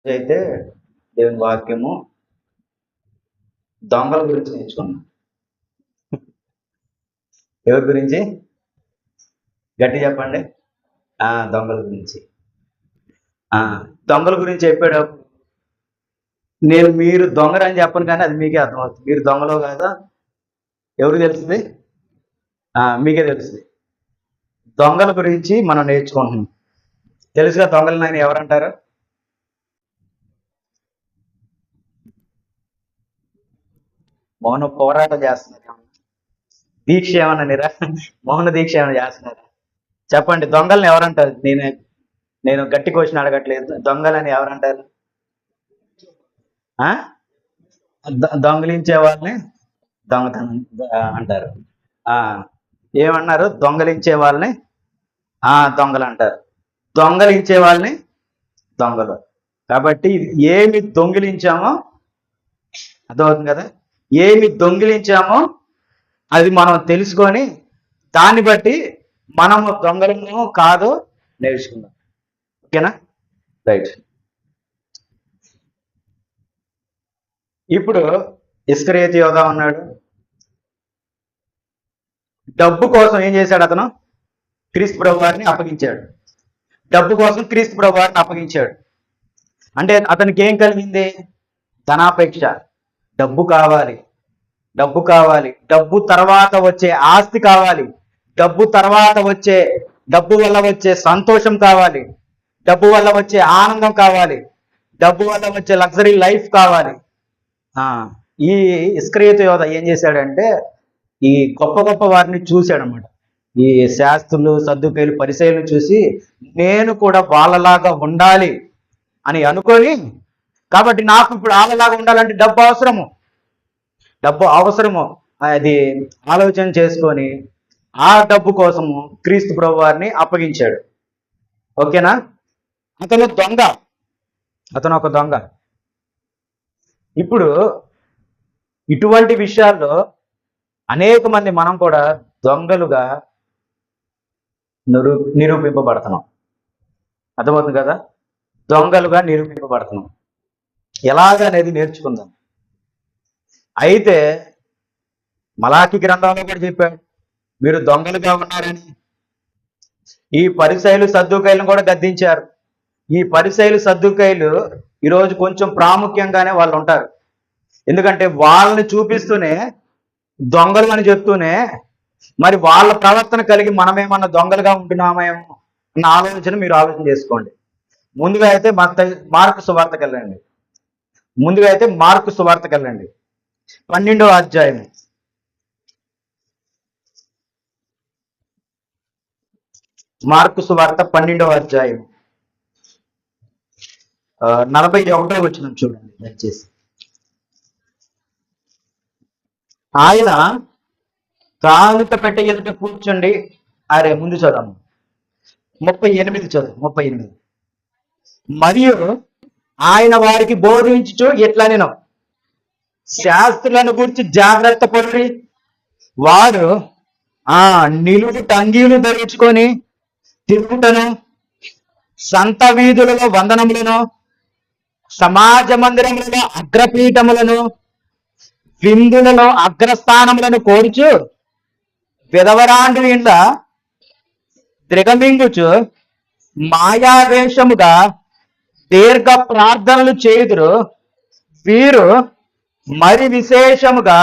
అయితే దేవుని వాక్యము దొంగల గురించి నేర్చుకున్నాం. ఎవరి గురించి గట్టి చెప్పండి. దొంగల గురించి. దొంగల గురించి చెప్పేటప్పుడు మీరు దొంగరని చెప్పను, కానీ అది మీకే అర్థమవుతుంది. మీరు దొంగలో కాదా ఎవరికి తెలుస్తుంది? మీకే తెలుస్తుంది. దొంగల గురించి మనం నేర్చుకుంటున్నాం. తెలుసుగా దొంగలను ఆయన ఎవరంటారు? మౌన పోరాటం చేస్తున్నారు. దీక్ష ఏమన్నా మౌన దీక్ష ఏమైనా చేస్తున్నారా? చెప్పండి, దొంగలను ఎవరంటారు? నేను గట్టి క్వశ్చన్ అడగట్లేదు. దొంగలని ఎవరంటారు? దొంగలించే వాళ్ళని దొంగతనం అంటారు. ఏమన్నారు? దొంగలించే వాళ్ళని దొంగలు అంటారు. దొంగలించే వాళ్ళని దొంగలు. కాబట్టి ఏమి దొంగిలించామో అర్థమవుతుంది కదా. ఏమి దొంగిలించామో అది మనం తెలుసుకొని దాన్ని బట్టి మనము దొంగలము కాదో నేర్చుకుందాం. ఓకేనా? రైట్. ఇప్పుడు ఇస్కరియోతు యోధా ఉన్నాడు. డబ్బు కోసం ఏం చేశాడు? అతను క్రీస్తు ప్రభు వారిని అప్పగించాడు. డబ్బు కోసం క్రీస్తు ప్రభు వారిని అప్పగించాడు. అంటే అతనికి ఏం కలిగింది? ధనాపేక్ష. డబ్బు కావాలి, డబ్బు కావాలి, డబ్బు తర్వాత వచ్చే ఆస్తి కావాలి, డబ్బు తర్వాత వచ్చే డబ్బు వల్ల వచ్చే సంతోషం కావాలి, డబ్బు వల్ల వచ్చే ఆనందం కావాలి, డబ్బు వల్ల వచ్చే లగ్జరీ లైఫ్ కావాలి. ఈ ఇస్కరియోతు యోధా ఏం చేశాడంటే ఈ గొప్ప గొప్ప వారిని చూశాడనమాట. ఈ శాస్త్రులు, సద్దుకయ్యులు, పరిసయ్యులను చూసి నేను కూడా వాళ్ళలాగా ఉండాలి అని అనుకొని, కాబట్టి నాకు ఇప్పుడు వాళ్ళలాగా ఉండాలంటే డబ్బు అవసరము అది ఆలోచన చేసుకొని ఆ డబ్బు కోసము క్రీస్తు ప్రభు వారిని అప్పగించాడు. ఓకేనా? అతను ఒక దొంగ. ఇప్పుడు ఇటువంటి విషయాల్లో అనేక మంది మనం కూడా దొంగలుగా నిరూపింపబడుతున్నాం. అర్థమవుతుంది కదా. దొంగలుగా నిరూపింపబడుతున్నాం. ఎలాగనేది నేర్చుకుందాం. అయితే మలాకి గ్రంథంలో కూడా చెప్పాడు, మీరు దొంగలుగా ఉన్నారని. ఈ పరిసయ్యులు, సద్దూకయ్యులను కూడా గద్దించారు. ఈ పరిసయ్యులు, సద్దూకయ్యులు ఈరోజు కొంచెం ప్రాముఖ్యంగానే వాళ్ళు ఉంటారు. ఎందుకంటే వాళ్ళని చూపిస్తూనే దొంగలు అని చెప్తూనే మరి వాళ్ళ ప్రవర్తన కలిగి మనమేమన్నా దొంగలుగా ఉంటున్నామేమో అన్న ఆలోచన మీరు ఆలోచన చేసుకోండి. ముందుగా అయితే మార్కు సువార్తకి వెళ్ళండి. 12వ అధ్యాయం. మార్కు సువార్త 12వ అధ్యాయం 41వ వచనం చూడండి దయచేసి. ఆయన కానుక పెట్టె ఎదుట కూర్చోండి. ముందు చదవము. 38 చదువు. 38. మరియు ఆయన వారికి బోధించుచు ఎట్లా నేను శాస్త్రులను గురించి జాగ్రత్త పడి వారు నిలువు టంగీలు ధరించుకొని తిరుగుటను, సంత వీధులలో వందనములను, సమాజ మందిరములలో అగ్రపీఠములను, విందులలో అగ్రస్థానములను కోరుచు విధవరాండ్రి ఇంట దిగమింగుచు మాయావేషముగా దీర్ఘ ప్రార్థనలు చేయుదురు. వీరు మరి విశేషముగా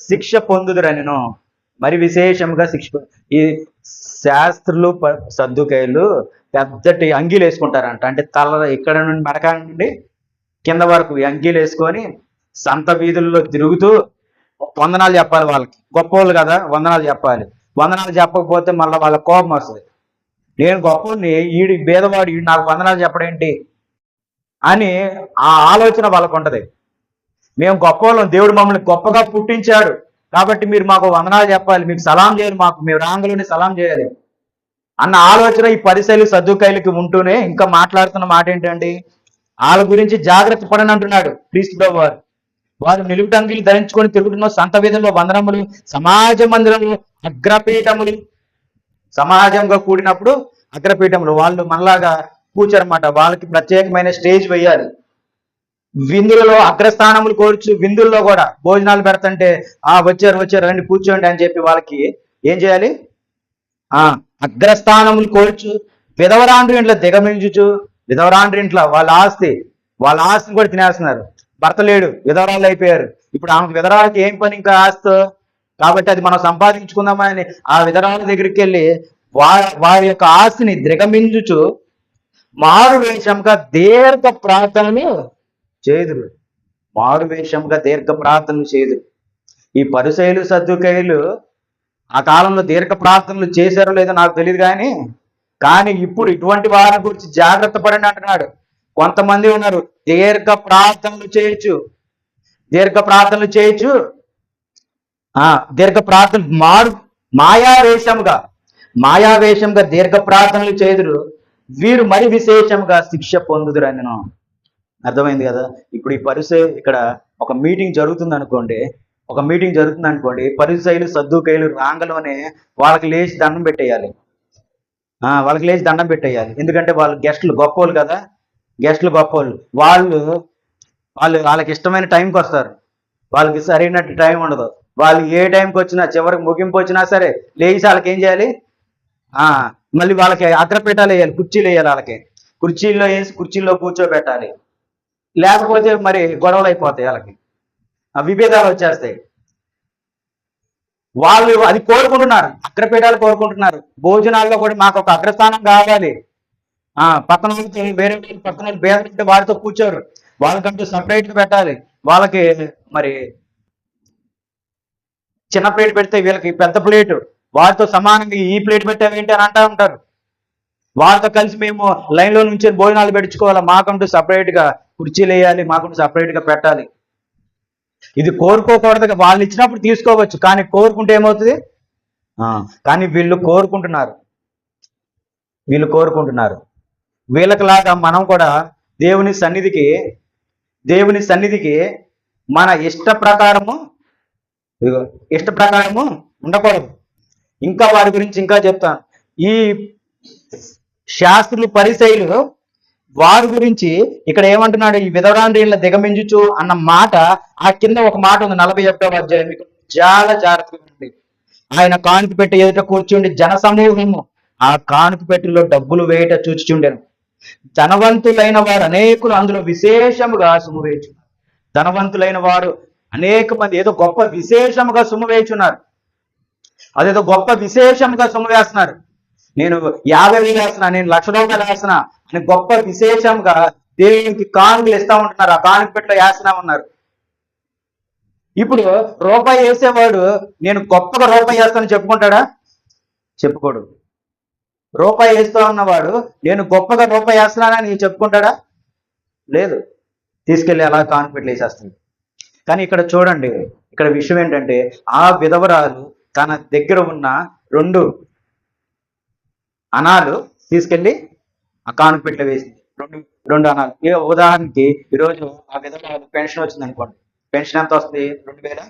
శిక్ష పొందుదురనిను. మరి విశేషముగా శిక్ష. ఈ శాస్త్రులు, సద్దుకయ్యులు పెద్దటి అంగీలు వేసుకుంటారంట. అంటే తల ఇక్కడ నుండి మెడక నుండి కింద వరకు అంగీలు వేసుకొని సంత వీధుల్లో తిరుగుతూ వందనాలు చెప్పాలి. వాళ్ళకి గొప్పవాళ్ళు కదా, వందనాలు చెప్పాలి. వందనాలు చెప్పకపోతే మళ్ళీ వాళ్ళ కోపం వస్తుంది. నేను గొప్పవాడిని, ఈడి భేదవాడు, ఈడు నాకు వందనాలు చెప్పడేంటి అని ఆ ఆలోచన వాళ్ళకు ఉంటది. మేము గొప్పవాళ్ళం, దేవుడు మమ్మల్ని గొప్పగా పుట్టించాడు కాబట్టి మీరు మాకు వందనాలు చెప్పాలి, మీకు సలాం చేయాలి, మేము రాంగలోనే సలాం చేయాలి అన్న ఆలోచన ఈ పరిసయ్యులు, సద్దూకయ్యులకి ఉంటూనే ఇంకా మాట్లాడుతున్న మాట ఏంటండి? వాళ్ళ గురించి జాగ్రత్త పడని అంటున్నాడు క్రీస్తు ప్రభు వారు. వారు నిలువుటంగిలు ధరించుకొని తిరుగుతున్న సంత వీధుల్లో వందనములు, సమాజ మందిరములు, అగ్రపీఠములు. సమాజంగా కూడినప్పుడు అగ్రపీఠములు. వాళ్ళు మనలాగా కూర్చారన్నమాట. వాళ్ళకి ప్రత్యేకమైన స్టేజ్ వేయాలి. విందులలో అగ్రస్థానములు కోర్చు, విందుల్లో కూడా భోజనాలు పెడతంటే వచ్చారు రండి కూర్చోండి అని చెప్పి వాళ్ళకి ఏం చేయాలి? అగ్రస్థానములు కోర్చు, విధవరాండ్రి ఇంట్లో దిగమించుచు, విధవరాండ్రి ఇంట్లో వాళ్ళ ఆస్తిని కూడా తినేస్తున్నారు. భర్త లేడు, విధవరాళ్ళు అయిపోయారు. ఇప్పుడు ఆమెకు విధవరాలకి ఏం పని ఇంకా ఆస్తి? కాబట్టి అది మనం సంపాదించుకుందామని ఆ విధవరాల దగ్గరికి వెళ్ళి వారి యొక్క ఆస్తిని దిగమించుచు మారు వేషంగా దీర్ఘ ప్రార్థనలు చేదురు. మారు వేషంగా దీర్ఘ ప్రార్థనలు చేదురు. ఈ పరిసయ్యులు సద్దుకయ్యులు ఆ కాలంలో దీర్ఘ ప్రార్థనలు చేశారో లేదో నాకు తెలియదు, కానీ ఇప్పుడు ఇటువంటి వారి గురించి జాగ్రత్త పడండి అంటున్నాడు. కొంతమంది ఉన్నారు దీర్ఘ ప్రార్థనలు చేయొచ్చు, దీర్ఘ ప్రార్థనలు మాయావేషంగా దీర్ఘ ప్రార్థనలు చేదురు, వీరు మరి విశేషంగా శిక్ష పొందుదురు అని. అర్థమైంది కదా? ఇప్పుడు ఈ ఇక్కడ ఒక మీటింగ్ జరుగుతుంది అనుకోండి, పరిసయ్యులు సద్దుకయ్యులు రాంగలోనే వాళ్ళకి లేచి దండం పెట్టేయాలి. ఎందుకంటే వాళ్ళు గెస్టులు గొప్పోళ్ళు కదా, వాళ్ళకి ఇష్టమైన టైంకి వస్తారు. వాళ్ళకి సరైనట్టు టైం ఉండదు. వాళ్ళు ఏ టైంకి వచ్చినా, చివరికి ముగింపు వచ్చినా సరే లేచి వాళ్ళకి ఏం చేయాలి? మళ్ళీ వాళ్ళకి అగ్రపీఠాలు వేయాలి, కుర్చీలు వేయాలి. వాళ్ళకి కుర్చీల్లో వేసి కుర్చీల్లో కూర్చోబెట్టాలి. లేకపోతే మరి గొడవలు అయిపోతాయి, వాళ్ళకి విభేదాలు వచ్చేస్తాయి. వాళ్ళు అది కోరుకుంటున్నారు, అగ్రపీఠాలు కోరుకుంటున్నారు. భోజనాల్లో కూడా మాకు ఒక అగ్రస్థానం కావాలి. పక్కన వేరే పక్కన బేదంటే వారితో కూర్చోరు, వాళ్ళకంటూ సపరేట్గా పెట్టాలి. వాళ్ళకి మరి చిన్న ప్లేట్ పెడితే వీళ్ళకి పెద్ద ప్లేటు, వారితో సమానంగా ఈ ప్లేట్ పెట్టావేంటి అని అంటూ ఉంటారు. వాళ్ళతో కలిసి మేము లైన్లో నుంచి భోజనాలు పెట్టించుకోవాలా, మాకంటూ సపరేట్గా కుర్చీలు వేయాలి, మాకంటూ సపరేట్గా పెట్టాలి. ఇది కోరుకోకూడదు. వాళ్ళు ఇచ్చినప్పుడు తీసుకోవచ్చు, కానీ కోరుకుంటే ఏమవుతుంది? కానీ వీళ్ళు కోరుకుంటున్నారు. వీళ్ళకిలాగా మనం కూడా దేవుని సన్నిధికి మన ఇష్ట ప్రకారము ఉండకూడదు. ఇంకా వారి గురించి ఇంకా చెప్తాను. ఈ శాస్త్రులు పరిసయ్యులు వారి గురించి ఇక్కడ ఏమంటున్నాడు? ఈ విధవరాండ్రీళ్ళ దిగమించుచు అన్న మాట ఆ కింద ఒక మాట ఉంది, 41వ అధ్యాయం. మీకు చాలా జాగ్రత్తగా ఉంది. ఆయన కానుక పెట్టి ఎదుట కూర్చుండి జన సమూహము ఆ కానుక పెట్టిలో డబ్బులు వేయట చూచుచుండెను. ధనవంతులైన వారు అనేకులు అందులో విశేషముగా సుమవేచున్నారు. ధనవంతులైన వారు అనేక మంది ఏదో గొప్ప విశేషముగా సుమవేచున్నారు. అదేదో గొప్ప విశేషముగా సుమవేస్తున్నారు. నేను 50,000 వేస్తున్నా, నేను ₹1,00,000 వేస్తున్నా అని గొప్ప విశేషంగా దేవునికి కానుకలు ఇస్తా ఉంటున్నారు. ఆ కానుక పెట్టలో వేస్తున్నా ఉన్నారు. ఇప్పుడు రూపాయి వేసేవాడు నేను గొప్పగా రూపాయి వేస్తానని చెప్పుకుంటాడా? చెప్పుకోడు. రూపాయి వేస్తా ఉన్నవాడు నేను గొప్పగా రూపాయి వేస్తున్నానని చెప్పుకుంటాడా? లేదు. తీసుకెళ్ళి అలా కానుక పెట్టి వేసేస్తుంది. కానీ ఇక్కడ చూడండి, ఇక్కడ విషయం ఏంటంటే ఆ విధవరాలు తన దగ్గర ఉన్న 2 అనాలు తీసుకెళ్ళి ఆ కానుక పెట్టెలో వేసింది. 2 అనాలు. ఉదాహరణకి ఈరోజు ఆ విధవరాలు పెన్షన్ వచ్చింది అనుకోండి. పెన్షన్ ఎంత వస్తుంది? 2,000,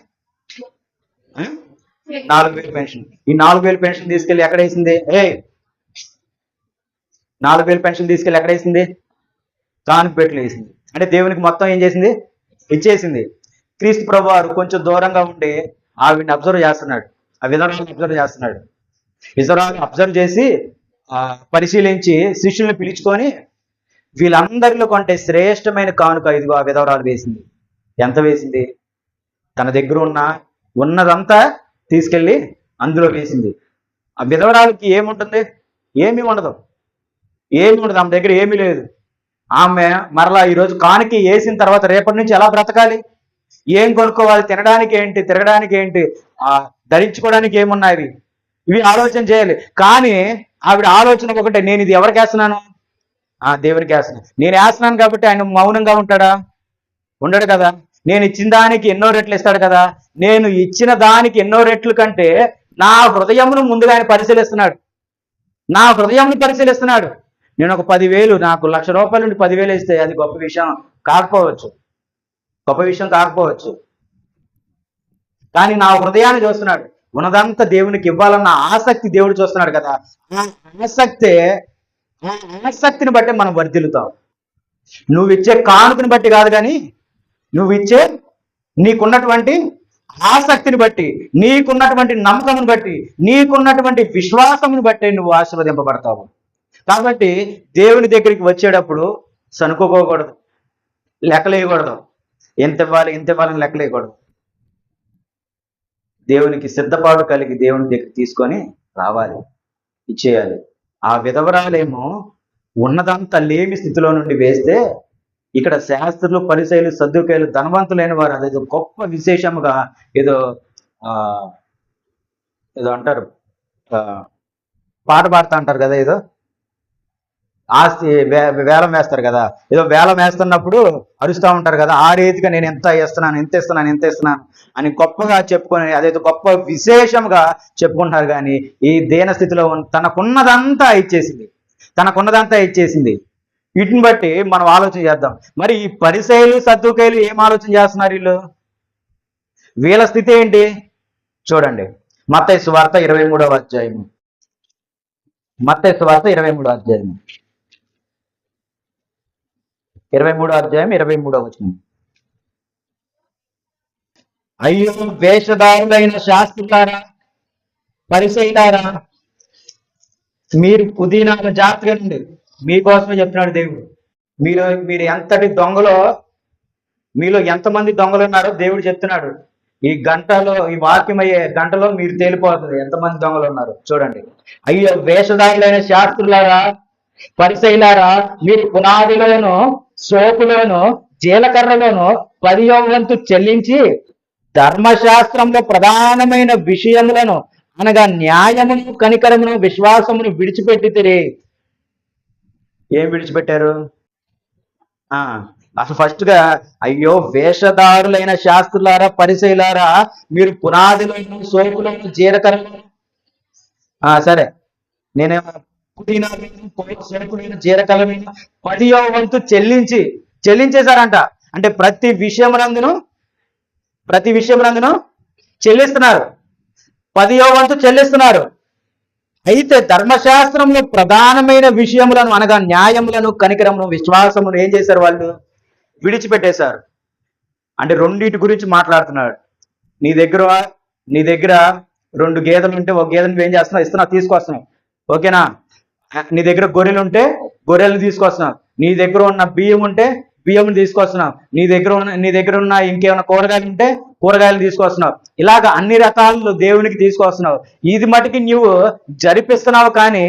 4,000 పెన్షన్. ఈ 4,000 పెన్షన్ తీసుకెళ్ళి ఎక్కడ వేసింది? 4,000 పెన్షన్ తీసుకెళ్ళి ఎక్కడ వేసింది? కానుక పెట్టెలో వేసింది. అంటే దేవునికి మొత్తం ఏం చేసింది? ఇచ్చేసింది. క్రీస్తు ప్రభువారు కొంచెం దూరంగా ఉండి ఆవిడ్ని అబ్జర్వ్ చేస్తున్నాడు, ఆ విధవరాలను అబ్జర్వ్ చేస్తున్నాడు. విధవరాలను అబ్జర్వ్ చేసి పరిశీలించి శిష్యుల్ని పిలుచుకొని వీళ్ళందరిలో కంటే శ్రేష్టమైన కానుక ఇదిగో ఆ విధవరాలు వేసింది. ఎంత వేసింది? తన దగ్గర ఉన్నదంతా తీసుకెళ్ళి అందులో వేసింది. ఆ విధవరాలకి ఏముంటుంది? ఏమీ ఉండదు. ఆమె దగ్గర ఏమీ లేదు. ఆమె మరలా ఈరోజు కానుక వేసిన తర్వాత రేపటి నుంచి ఎలా బ్రతకాలి? ఏం కొనుక్కోవాలి? తిరగడానికి ఏంటి? ధరించుకోవడానికి ఏమున్నాయి? ఇవి ఆలోచన చేయాలి. కానీ ఆవిడ ఆలోచన ఒకటే, నేను ఇది ఎవరికి వేస్తున్నాను? దేవునికి వేస్తున్నాను. నేను వేస్తున్నాను కాబట్టి ఆయన మౌనంగా ఉంటాడా? ఉండడు కదా. నేను ఇచ్చిన దానికి ఎన్నో రెట్లు ఇస్తాడు కదా. నేను ఇచ్చిన దానికి ఎన్నో రెట్లు కంటే నా హృదయమును ముందుగా ఆయన పరిశీలిస్తున్నాడు. నేను ఒక 10,000, నాకు ₹1,00,000 నుండి 10,000 ఇస్తే అది గొప్ప విషయం కాకపోవచ్చు. కానీ నా హృదయాన్ని చూస్తున్నాడు. ఉన్నదంతా దేవునికి ఇవ్వాలన్న ఆసక్తి దేవుడు చూస్తున్నాడు కదా. ఆ ఆ ఆసక్తిని బట్టి మనం వర్ధిల్లుతాం. నువ్వు ఇచ్చే కానుకని బట్టి కాదు, కానీ నువ్వు ఇచ్చే నీకున్నటువంటి ఆసక్తిని బట్టి, నీకున్నటువంటి నమ్మకమును బట్టి, నీకున్నటువంటి విశ్వాసమును బట్టి నువ్వు ఆశీర్వదింపబడతావు. కాబట్టి దేవుని దగ్గరికి వచ్చేటప్పుడు సనుకోకూడదు, లెక్కలేయకూడదు. ఎంత ఇవ్వాలి ఎంత ఇవ్వాలని లెక్కలేయకూడదు. దేవునికి సిద్ధపాటు కలిగి దేవుని దగ్గర తీసుకొని రావాలి, ఇచ్చేయాలి. ఆ విధవరాలేమో ఉన్నదంతా లేమి స్థితిలో నుండి వేస్తే, ఇక్కడ శాస్త్రులు, పరిసయ్యులు, సద్దుకాయలు, ధనవంతులైన వారు అదేదో గొప్ప విశేషముగా ఏదో ఆ ఏదో అంటారు, పాట పాడుతూ అంటారు కదా, ఏదో ఆస్తి వేలం వేస్తారు కదా, ఏదో వేలం వేస్తున్నప్పుడు అరుస్తూ ఉంటారు కదా, ఆ రీతిగా నేను ఎంత ఇస్తున్నాను ఎంత ఇస్తున్నాను ఎంత ఇస్తున్నాను అని గొప్పగా చెప్పుకొని అదేదో గొప్ప విశేషంగా చెప్పుకుంటారు. కానీ ఈ దీన స్థితిలో తనకున్నదంతా ఇచ్చేసింది. వీటిని బట్టి మనం ఆలోచన చేద్దాం. మరి ఈ పరిసయ్యులు, సద్దుకాయలు ఏం ఆలోచన చేస్తున్నారు? వీళ్ళ స్థితి ఏంటి చూడండి. మత్తయి సువార్త 23వ అధ్యాయము. మత్తయి సువార్త 23వ అధ్యాయము 23వ వచనం. అయ్యో వేషధారులైన శాస్త్రులారా, పరిసయ్యులారా, మీరు పుదీనాల జాగ్రత్తగా నుండి, మీకోసమే చెప్తున్నాడు దేవుడు. మీరు ఎంతటి దొంగలో, మీలో ఎంతమంది దొంగలు ఉన్నారో దేవుడు చెప్తున్నాడు. ఈ వాక్యం అయ్యే గంటలో మీరు తేలిపోతుంది ఎంతమంది దొంగలు ఉన్నారు. చూడండి. అయ్యో వేషధారులైన శాస్త్రులారా, పరిసయ్యులారా, మీరు పునాదిలోను, సోపులోను, జీలకర్రలోను 10వ వంతు చెల్లించి ధర్మశాస్త్రంలో ప్రధానమైన విషయములను అనగా న్యాయమును, కనికరమును, విశ్వాసమును విడిచిపెట్టితిరి. ఏం విడిచిపెట్టారు? అసలు ఫస్ట్ గా అయ్యో వేషధారులైన శాస్త్రులారా, పరిసయ్యులారా, మీరు పునాదిలోను, సోపులోను, జీలకర్రలోను, సరే నేనేమో పుదీనాలను, సోపులను, జీలకర్రలను 10వ వంతు చెల్లించేశారంట. అంటే ప్రతి విషయమునందును చెల్లిస్తున్నారు. 10వ వంతు చెల్లిస్తున్నారు. అయితే ధర్మశాస్త్రంలో ప్రధానమైన విషయములను అనగా న్యాయములను, కనికరమును, విశ్వాసమును ఏం చేశారు? వాళ్ళు విడిచిపెట్టేశారు. అంటే రెండింటి గురించి మాట్లాడుతున్నాడు. నీ దగ్గర 2 గేదెలు ఉంటే ఒక గేదెను ఏం చేస్తున్నావు? తీసుకొస్తున్నావు. ఓకేనా? నీ దగ్గర గొర్రెలు ఉంటే గొర్రెలు తీసుకొస్తున్నావు. నీ దగ్గర ఉన్న బియ్యం ఉంటే బియ్యం తీసుకొస్తున్నావు. నీ దగ్గర ఉన్న ఇంకేమైనా కూరగాయలు ఉంటే కూరగాయలు తీసుకొస్తున్నావు. ఇలాగ అన్ని రకాలు దేవునికి తీసుకొస్తున్నావు. ఇది మటుకి నువ్వు జరిపిస్తున్నావు, కానీ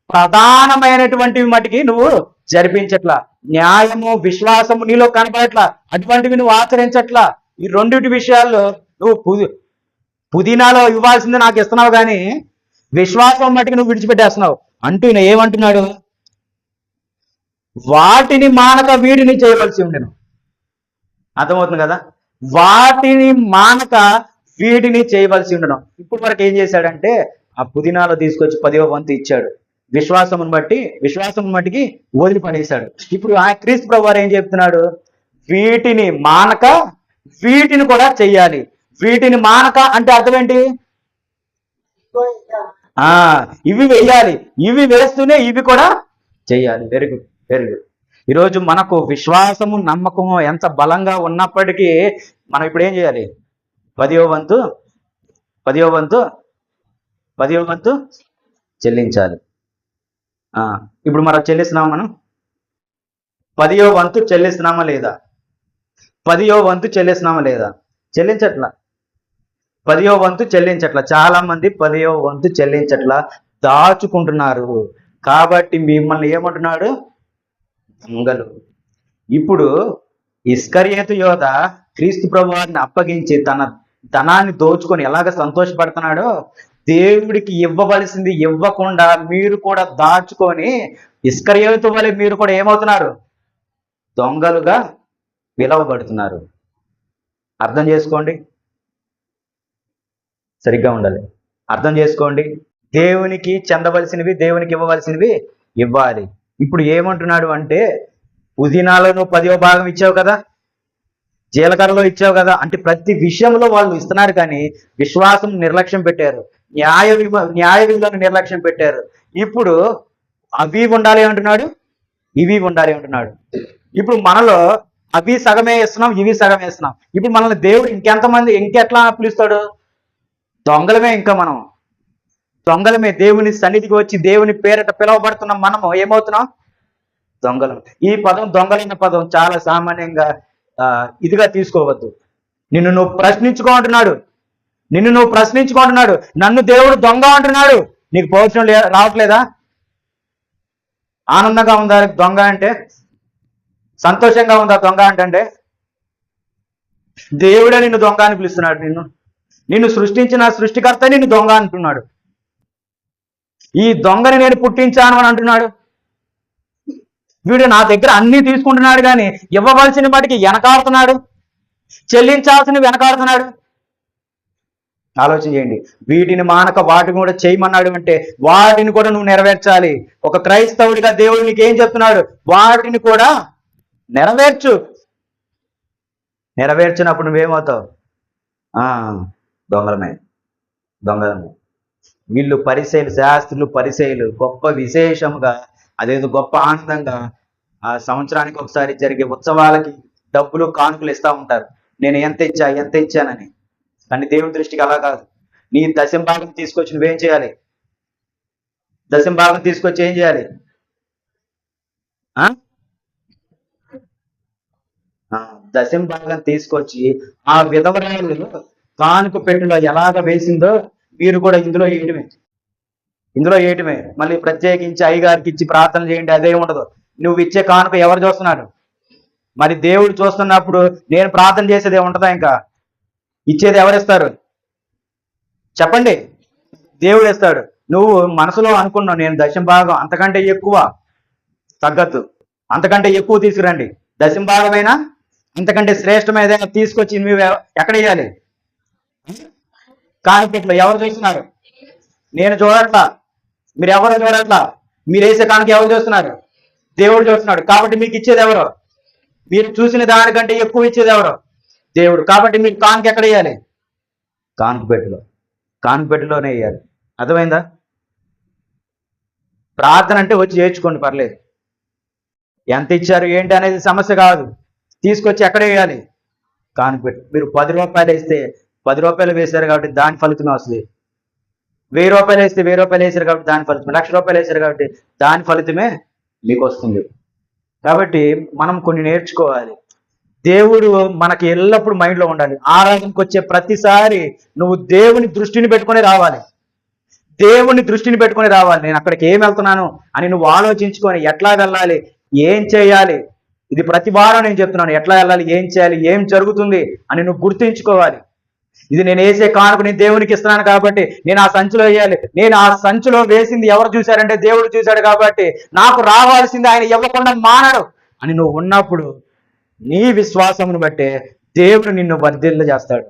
ప్రధానమైనటువంటివి మటుకి నువ్వు జరిపించట్లా. న్యాయము, విశ్వాసము నీలో కనపడట్లా. అటువంటివి నువ్వు ఆచరించట్లా. ఈ రెండింటి విషయాల్లో నువ్వు పుదీనాలో ఇవ్వాల్సింది నాకు ఇస్తున్నావు, కానీ విశ్వాసం మటుకు నువ్వు విడిచిపెట్టేస్తున్నావు. అంటూ ఈయన ఏమంటున్నాడు? వాటిని మానక వీటిని చేయవలసి ఉండెను. అర్థమవుతుంది కదా? వాటిని మానక వీటిని చేయవలసి ఉండడం. ఇప్పుడు వరకు ఏం చేశాడంటే ఆ పుదీనాలో తీసుకొచ్చి 10వ వంతు ఇచ్చాడు. విశ్వాసం మట్టికి వదిలిపడేశాడు. ఇప్పుడు ఆ క్రీస్తు ప్రభు వారు ఏం చెప్తున్నాడు? వీటిని మానక వీటిని కూడా చెయ్యాలి. వీటిని మానక అంటే అర్థం ఏంటి? ఇవి వేయాలి, ఇవి వేస్తూనే ఇవి కూడా చెయ్యాలి. Very good. ఈరోజు మనకు విశ్వాసము, నమ్మకము ఎంత బలంగా ఉన్నప్పటికీ మనం ఇప్పుడు ఏం చేయాలి? 10వ వంతు చెల్లించాలి. ఇప్పుడు మనం చెల్లిస్తున్నామా? మనం 10వ వంతు చెల్లిస్తున్నామా లేదా? 10వ వంతు చెల్లిస్తున్నామా లేదా? చెల్లించట్లా. 10వ వంతు చెల్లించట్లా. చాలా మంది 10వ వంతు చెల్లించట్లా, దాచుకుంటున్నారు. కాబట్టి మిమ్మల్ని ఏమంటున్నాడు? దొంగలు. ఇప్పుడు ఇస్కరియోతు యోధ క్రీస్తు ప్రభువారిని అప్పగించి తన ధనాన్ని దోచుకొని ఎలాగ సంతోషపడుతున్నాడో, దేవుడికి ఇవ్వవలసింది ఇవ్వకుండా మీరు కూడా దాచుకొని ఇస్కరియోతు వలె మీరు కూడా ఏమవుతున్నారు? దొంగలుగా పిలవబడుతున్నారు. అర్థం చేసుకోండి, సరిగ్గా ఉండాలి. అర్థం చేసుకోండి. దేవునికి చెందవలసినవి, దేవునికి ఇవ్వవలసినవి ఇవ్వాలి. ఇప్పుడు ఏమంటున్నాడు అంటే, పుదీనాలను 10వ భాగం ఇచ్చావు కదా, జీలకర్రలో ఇచ్చావు కదా, అంటే ప్రతి విషయంలో వాళ్ళు ఇస్తున్నారు, కానీ విశ్వాసం నిర్లక్ష్యం పెట్టారు, న్యాయ విధులను నిర్లక్ష్యం పెట్టారు. ఇప్పుడు అవి ఉండాలి అంటున్నాడు, ఇవి ఉండాలి అంటున్నాడు. ఇప్పుడు మనలో అవి సగమే వేస్తున్నాం, ఇవి సగమే వేస్తున్నాం. ఇప్పుడు మనల్ని దేవుడు ఇంకెట్లా పిలుస్తాడు? దొంగలమే. ఇంకా మనం దొంగలమే. దేవుని సన్నిధికి వచ్చి దేవుని పేరట పిలువబడుతున్నాం, మనము ఏమవుతున్నాం? దొంగలం. ఈ పదం, దొంగలైన పదం, చాలా సామాన్యంగా ఇదిగా తీసుకోవద్దు. నిన్ను నువ్వు ప్రశ్నించుకో అంటున్నాడు. నన్ను దేవుడు దొంగ అంటున్నాడు. నీకు పౌరుషం రావట్లేదా? ఆనందంగా ఉందా దొంగ అంటే? సంతోషంగా ఉందా దొంగ అంటే? దేవుడే నిన్ను దొంగ అని పిలుస్తున్నాడు. నిన్ను సృష్టించిన సృష్టికర్త నిన్ను దొంగ అంటున్నాడు. ఈ దొంగని నేను పుట్టించాను అని అంటున్నాడు. వీడు నా దగ్గర అన్ని తీసుకుంటున్నాడు, కానీ ఇవ్వవలసిన వాటికి వెనకాడుతున్నాడు, చెల్లించాల్సినవి వెనకాడుతున్నాడు. ఆలోచన చేయండి. వీటిని మానక వాటిని కూడా చేయమన్నాడు అంటే వాటిని కూడా నువ్వు నెరవేర్చాలి. ఒక క్రైస్తవుడిగా దేవుడు నీకు ఏం చెప్తున్నాడు? వాటిని కూడా నెరవేర్చినప్పుడు నువ్వేమవుతావు? దొంగలమే. వీళ్ళు పరిచయులు, శాస్త్రులు, పరిచయులు గొప్ప విశేషముగా, అదేదో గొప్ప ఆనందంగా ఆ సంవత్సరానికి ఒకసారి జరిగే ఉత్సవాలకి డబ్బులు, కానుకలు ఇస్తూ ఉంటారు. నేను ఎంత ఇచ్చానని. కానీ దేవుని దృష్టికి అలా కాదు. నీ దశంభాగం తీసుకొచ్చి నువ్వేం చేయాలి? దశంభాగం తీసుకొచ్చి ఏం చేయాలి? దశంభాగం తీసుకొచ్చి ఆ విధవరాలు కానుక పెట్టులో ఎలాగ వేసిందో మీరు కూడా ఇందులో వేయటమే. మళ్ళీ ప్రత్యేకించి అయ్యగారికి ఇచ్చి ప్రార్థన చేయండి, అదే ఉండదు. నువ్వు ఇచ్చే కానుక ఎవరు చూస్తున్నాడు? మరి దేవుడు చూస్తున్నప్పుడు నేను ప్రార్థన చేసేది ఉంటుందా? ఇంకా ఇచ్చేది ఎవరిస్తారు? చెప్పండి. దేవుడు ఇస్తాడు. నువ్వు మనసులో అనుకున్నావు నేను దశంభాగం, అంతకంటే ఎక్కువ తగ్గద్దు, అంతకంటే ఎక్కువ తీసుకురండి. దశంభాగమైనా అంతకంటే శ్రేష్టమైన ఏదైనా తీసుకొచ్చి నువ్వు ఎక్కడ వేయాలి? కానుకట్లో ఎవరు చూస్తున్నారు? నేను చూడట్లా, మీరు ఎవరు చూడట్లా. మీరు వేసే కానుక ఎవరు చూస్తున్నారు? దేవుడు చూస్తున్నాడు. కాబట్టి మీకు ఇచ్చేది ఎవరు? మీరు చూసిన దానికంటే ఎక్కువ ఇచ్చేది ఎవరు? దేవుడు. కాబట్టి మీకు కానుక ఎక్కడ వేయాలి? కానుకపెట్టులోనే వేయాలి. అర్థమైందా? ప్రార్థన అంటే వచ్చి చేర్చుకోండి, పర్లేదు. ఎంత ఇచ్చారు ఏంటి అనేది సమస్య కాదు. తీసుకొచ్చి ఎక్కడ వేయాలి? కానుకపెట్టు. మీరు 10 రూపాయలు వేస్తే 10 రూపాయలు వేశారు కాబట్టి దాని ఫలితమే వస్తుంది. 1000 రూపాయలు వేస్తే 1000 రూపాయలు వేశారు కాబట్టి దాని ఫలితమే, 1,00,000 రూపాయలు వేశారు కాబట్టి దాని ఫలితమే మీకు వస్తుంది. కాబట్టి మనం కొన్ని నేర్చుకోవాలి. దేవుడు మనకి ఎల్లప్పుడూ మైండ్లో ఉండాలి. ఆరాధనకు వచ్చే ప్రతిసారి నువ్వు దేవుని దృష్టిని పెట్టుకొని రావాలి. నేను అక్కడికి ఏం వెళ్తున్నాను అని నువ్వు ఆలోచించుకొని ఎట్లా వెళ్ళాలి, ఏం చేయాలి, ఇది ప్రతి వారం నేను చెప్తున్నాను. ఎట్లా వెళ్ళాలి, ఏం చేయాలి, ఏం జరుగుతుంది అని నువ్వు గుర్తుంచుకోవాలి. ఇది నేను వేసే కానుక నేను దేవునికి ఇస్తున్నాను కాబట్టి నేను ఆ సంచిలో వేయాలి. నేను ఆ సంచిలో వేసింది ఎవరు చూశారంటే దేవుడు చూశాడు కాబట్టి నాకు రావాల్సింది ఆయన ఇవ్వకుండా మానడు అని నువ్వు ఉన్నప్పుడు నీ విశ్వాసమును బట్టే దేవుడు నిన్ను వర్ధిల్ల చేస్తాడు.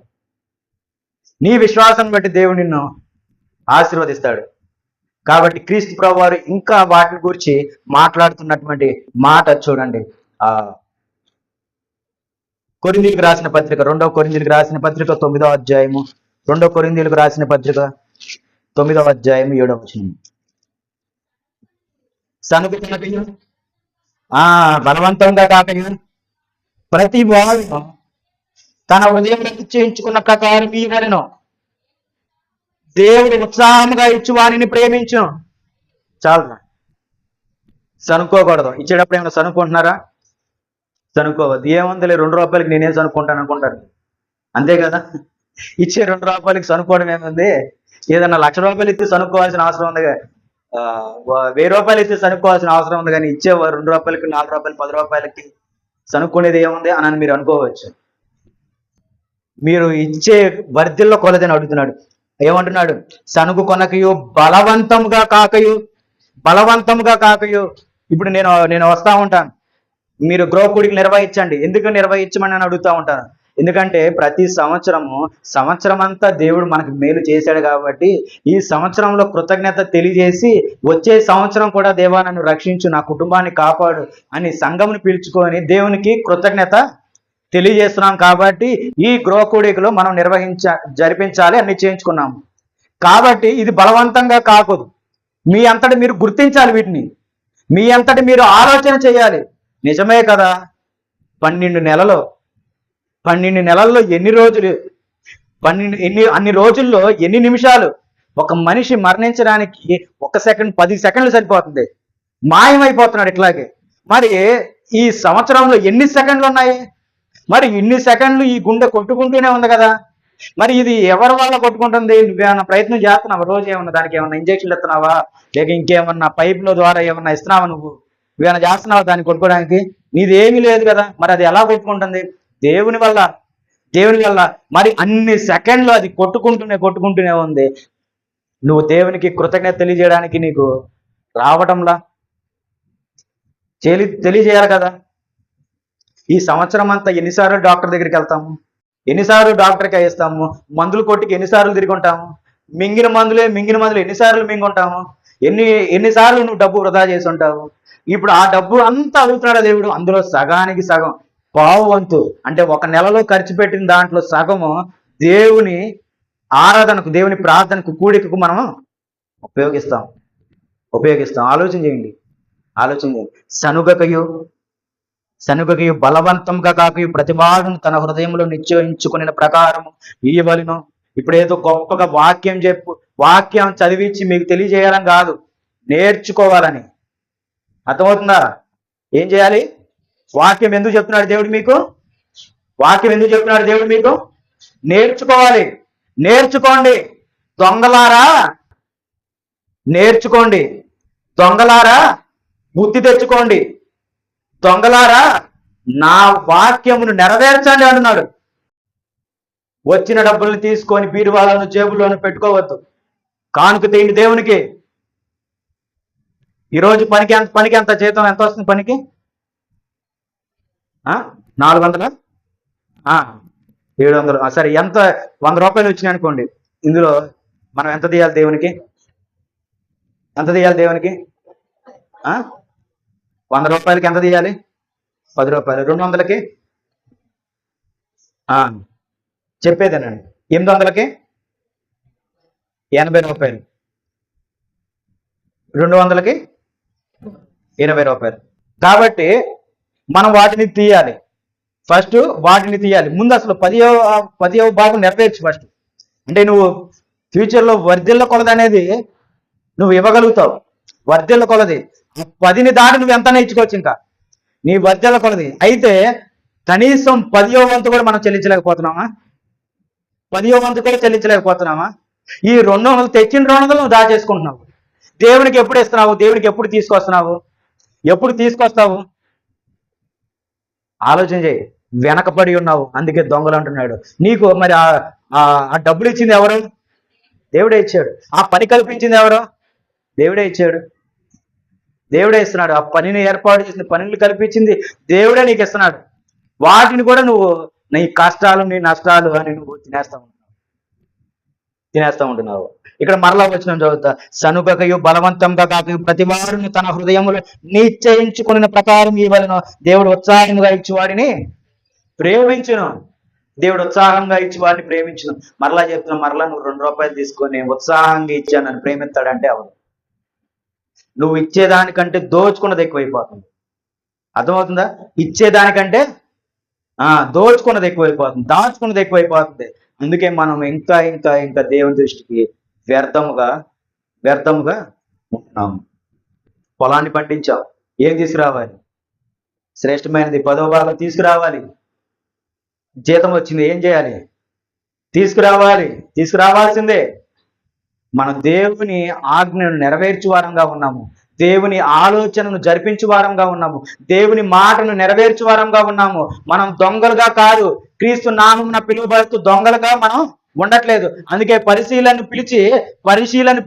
నీ విశ్వాసం బట్టి దేవుడు నిన్ను ఆశీర్వదిస్తాడు. కాబట్టి క్రీస్తు ప్రభువారు ఇంకా వాటిని గురించి మాట్లాడుతున్నటువంటి మాట చూడండి. కొరింథీయులకు రాసిన పత్రిక, 2వ కొరింథీయులకు రాసిన పత్రిక 9వ అధ్యాయము, 2వ కొరింథీయులకు రాసిన పత్రిక 9వ అధ్యాయం 7వ వచనం. సనుగుతున్నట్టు బలవంతంగా కాకయు ప్రతి వాడు తన హృదయం నిశ్చయించుకున్న ప్రకారం ఇవ్వలను. దేవుడు ఉత్సాహంగా ఇచ్చు వారిని ప్రేమించును. చాలు, సనుక్కోకూడదు. ఇచ్చేటప్పుడు ఏమైనా సనుక్కుంటున్నారా? సనుక్కోవద్దు. ఏముందిలే 2 రూపాయలకి నేనేం సనుక్కుంటాను అనుకుంటారు. అంతే కదా. ఇచ్చే 2 రూపాయలకి సనుక్కోవడం ఏముంది? ఏదన్నా 1,00,000 రూపాయలు ఇస్తే సనుక్కోవాల్సిన అవసరం ఉంది, 1000 రూపాయలు ఇస్తే సనుక్కోవాల్సిన అవసరం ఉంది. కానీ ఇచ్చే 2 రూపాయలకి, 4 రూపాయలు, 10 రూపాయలకి సనుక్కునేది ఏముంది అని మీరు అనుకోవచ్చు. మీరు ఇచ్చే వర్ధిల్లో కొలదని అడుగుతున్నాడు. ఏమంటున్నాడు? సనుగు కొనకయు బలవంతంగా కాకయు. ఇప్పుడు నేను వస్తా ఉంటాను, మీరు గృహకూడికి నిర్వహించండి. ఎందుకు నిర్వహించమని అని అడుగుతూ ఉంటాను. ఎందుకంటే ప్రతి సంవత్సరం అంతా దేవుడు మనకు మేలు చేశాడు కాబట్టి ఈ సంవత్సరంలో కృతజ్ఞత తెలియజేసి వచ్చే సంవత్సరం కూడా దేవా నన్ను రక్షించు, నా కుటుంబాన్ని కాపాడు అని సంఘమును పిలుచుకొని దేవునికి కృతజ్ఞత తెలియజేస్తున్నాం. కాబట్టి ఈ గృహకూడికలో మనం జరిపించాలి అని నిశ్చయించుకున్నాము. కాబట్టి ఇది బలవంతంగా కాకూడదు. మీ అంతటా మీరు గుర్తించాలి వీటిని. మీ అంతటి మీరు ఆలోచన చేయాలి. నిజమే కదా, 12 నెలలు 12 నెలల్లో ఎన్ని రోజులు, అన్ని రోజుల్లో ఎన్ని నిమిషాలు? ఒక మనిషి మరణించడానికి 1 సెకండ్ 10 సెకండ్లు సరిపోతుంది, మాయమైపోతున్నాడు ఇట్లాగే. మరి ఈ సంవత్సరంలో ఎన్ని సెకండ్లు ఉన్నాయి? మరి ఇన్ని సెకండ్లు ఈ గుండె కొట్టుకుంటూనే ఉంది కదా. మరి ఇది ఎవరి వల్ల కొట్టుకుంటుంది? నువ్వేమన్నా ప్రయత్నం చేస్తున్నావా? రోజు ఏమన్నా దానికి ఏమన్నా ఇంజక్షన్లు ఇస్తున్నావా, లేక ఇంకేమన్నా పైపుల ద్వారా ఏమన్నా ఇస్తున్నావా? నువ్వేమన్నా చేస్తున్నావా దాన్ని కొట్టుకోవడానికి? నీది ఏమీ లేదు కదా. మరి అది ఎలా కొట్టుకుంటుంది? దేవుని వల్ల. మరి అన్ని సెకండ్లు అది కొట్టుకుంటూనే ఉంది. నువ్వు దేవునికి కృతజ్ఞత తెలియజేయడానికి నీకు రావటంలా? తెలియజేయాలి కదా. ఈ సంవత్సరం అంతా ఎన్నిసార్లు డాక్టర్ దగ్గరికి వెళ్తాము, ఎన్నిసార్లు డాక్టర్కి వేస్తాము, మందులు కొట్టికి ఎన్నిసార్లు తిరిగి ఉంటాము, మింగిన మందులు ఎన్నిసార్లు మింగుంటాము, ఎన్నిసార్లు నువ్వు డబ్బు వృధా చేసి ఉంటావు. ఇప్పుడు ఆ డబ్బు అంతా అడుగుతున్నాడు దేవుడు. అందులో సగానికి సగం, పావు వంతు, అంటే 1 నెలలో ఖర్చు పెట్టిన దాంట్లో సగము దేవుని ఆరాధనకు, దేవుని ప్రార్థనకు, కూడికకు మనం ఉపయోగిస్తాం. ఆలోచన చేయండి. సనుగకయు బలవంతంగా కాకయు ప్రతివాడును తన హృదయంలో నిశ్చయించుకున్న ప్రకారము ఇయ్యవలెను. ఇప్పుడు ఏదో గొప్పగా వాక్యం చదివించి మీకు తెలియజేయాలని కాదు, నేర్చుకోవాలని. అర్థమవుతుందా? ఏం చేయాలి? వాక్యం ఎందుకు చెప్తున్నాడు దేవుడు మీకు? నేర్చుకోవాలి. నేర్చుకోండి దొంగలారా, బుద్ధి తెచ్చుకోండి. దొంగలారా, నా వాక్యమును నెరవేర్చండి అంటున్నాడు. వచ్చిన డబ్బులను తీసుకొని బీరువాలను జేబుల్లోనూ పెట్టుకోవద్దు. కానుక తీయండి దేవునికి. ఈరోజు పనికి ఎంత జీతం ఎంత వస్తుంది? పనికి 400, 700, సరే ఎంత 100 రూపాయలు వచ్చినాయి అనుకోండి. ఇందులో మనం ఎంత తీయాలి దేవునికి? 100 రూపాయలకి ఎంత తీయాలి? 10 రూపాయలు. 200కి చెప్పేదేనండి. 800కి 80 రూపాయలు. 200కి 20 రూపాయలు. కాబట్టి మనం వాటిని తీయాలి. ముందు అసలు 10వ భాగం నెరవేర్చు ఫస్ట్. అంటే నువ్వు ఫ్యూచర్లో వర్ధిల్ల కొలది అనేది నువ్వు ఇవ్వగలుగుతావు. వర్ధిల్ల కొలది 10ని దాటి నువ్వు ఎంత నేర్చుకోవచ్చు ఇంకా నీ వర్ధిల్ల కొలది. అయితే కనీసం 10వ వంతు కూడా మనం చెల్లించలేకపోతున్నామా? ఈ 200 తెచ్చిన 200 నువ్వు దాచేసుకుంటున్నావు. దేవునికి ఎప్పుడు ఇస్తున్నావు? దేవునికి ఎప్పుడు తీసుకొస్తావు? ఆలోచన చేయి. వెనకబడి ఉన్నావు, అందుకే దొంగలు అంటున్నాడు. నీకు మరి ఆ డబ్బులు ఇచ్చింది ఎవరు? దేవుడే ఇచ్చాడు. ఆ పని కల్పించింది ఎవరు? దేవుడే ఇచ్చాడు. దేవుడే ఇస్తున్నాడు. ఆ పనిని ఏర్పాటు చేసిన పనులు కల్పించింది దేవుడే నీకు ఇస్తున్నాడు. వాటిని కూడా నువ్వు నీ కష్టాలు, నీ నష్టాలు అని నువ్వు తినేస్తా ఉంటున్నావు. ఇక్కడ మరలా వచ్చిన చదువుతా. సనుగకయు బలవంతంగా కాకయు ప్రతివాడును తన హృదయములో నిశ్చయించుకున్న ప్రకారం ఇవ్వలను. దేవుడు ఉత్సాహంగా ఇచ్చేవాడిని ప్రేమించును. మరలా చెప్తున్నా, మరలా నువ్వు 2 రూపాయలు తీసుకొని ఉత్సాహంగా ఇచ్చాను నన్ను ప్రేమిస్తాడంటే అవదు. నువ్వు ఇచ్చేదానికంటే దోచుకున్నది ఎక్కువైపోతుంది. అర్థమవుతుందా? ఇచ్చేదానికంటే దోచుకున్నది ఎక్కువైపోతుంది. అందుకే మనం ఇంకా దేవుని దృష్టికి వ్యర్థముగా ఉంటున్నాము. పొలాన్ని పండించావు, ఏం తీసుకురావాలి? శ్రేష్టమైనది 10వ భాగం తీసుకురావాలి. జీతం వచ్చింది, ఏం చేయాలి? తీసుకురావాల్సిందే. మనం దేవుని ఆజ్ఞను నెరవేర్చు వారంగా ఉన్నాము. దేవుని ఆలోచనను జరిపించు వారంగా ఉన్నాము. దేవుని మాటను నెరవేర్చు వారంగా ఉన్నాము. మనం దొంగలుగా కాదు, క్రీస్తు నామమున పిలువబడుతూ దొంగలుగా మనం ఉండట్లేదు. అందుకే పరిశీలన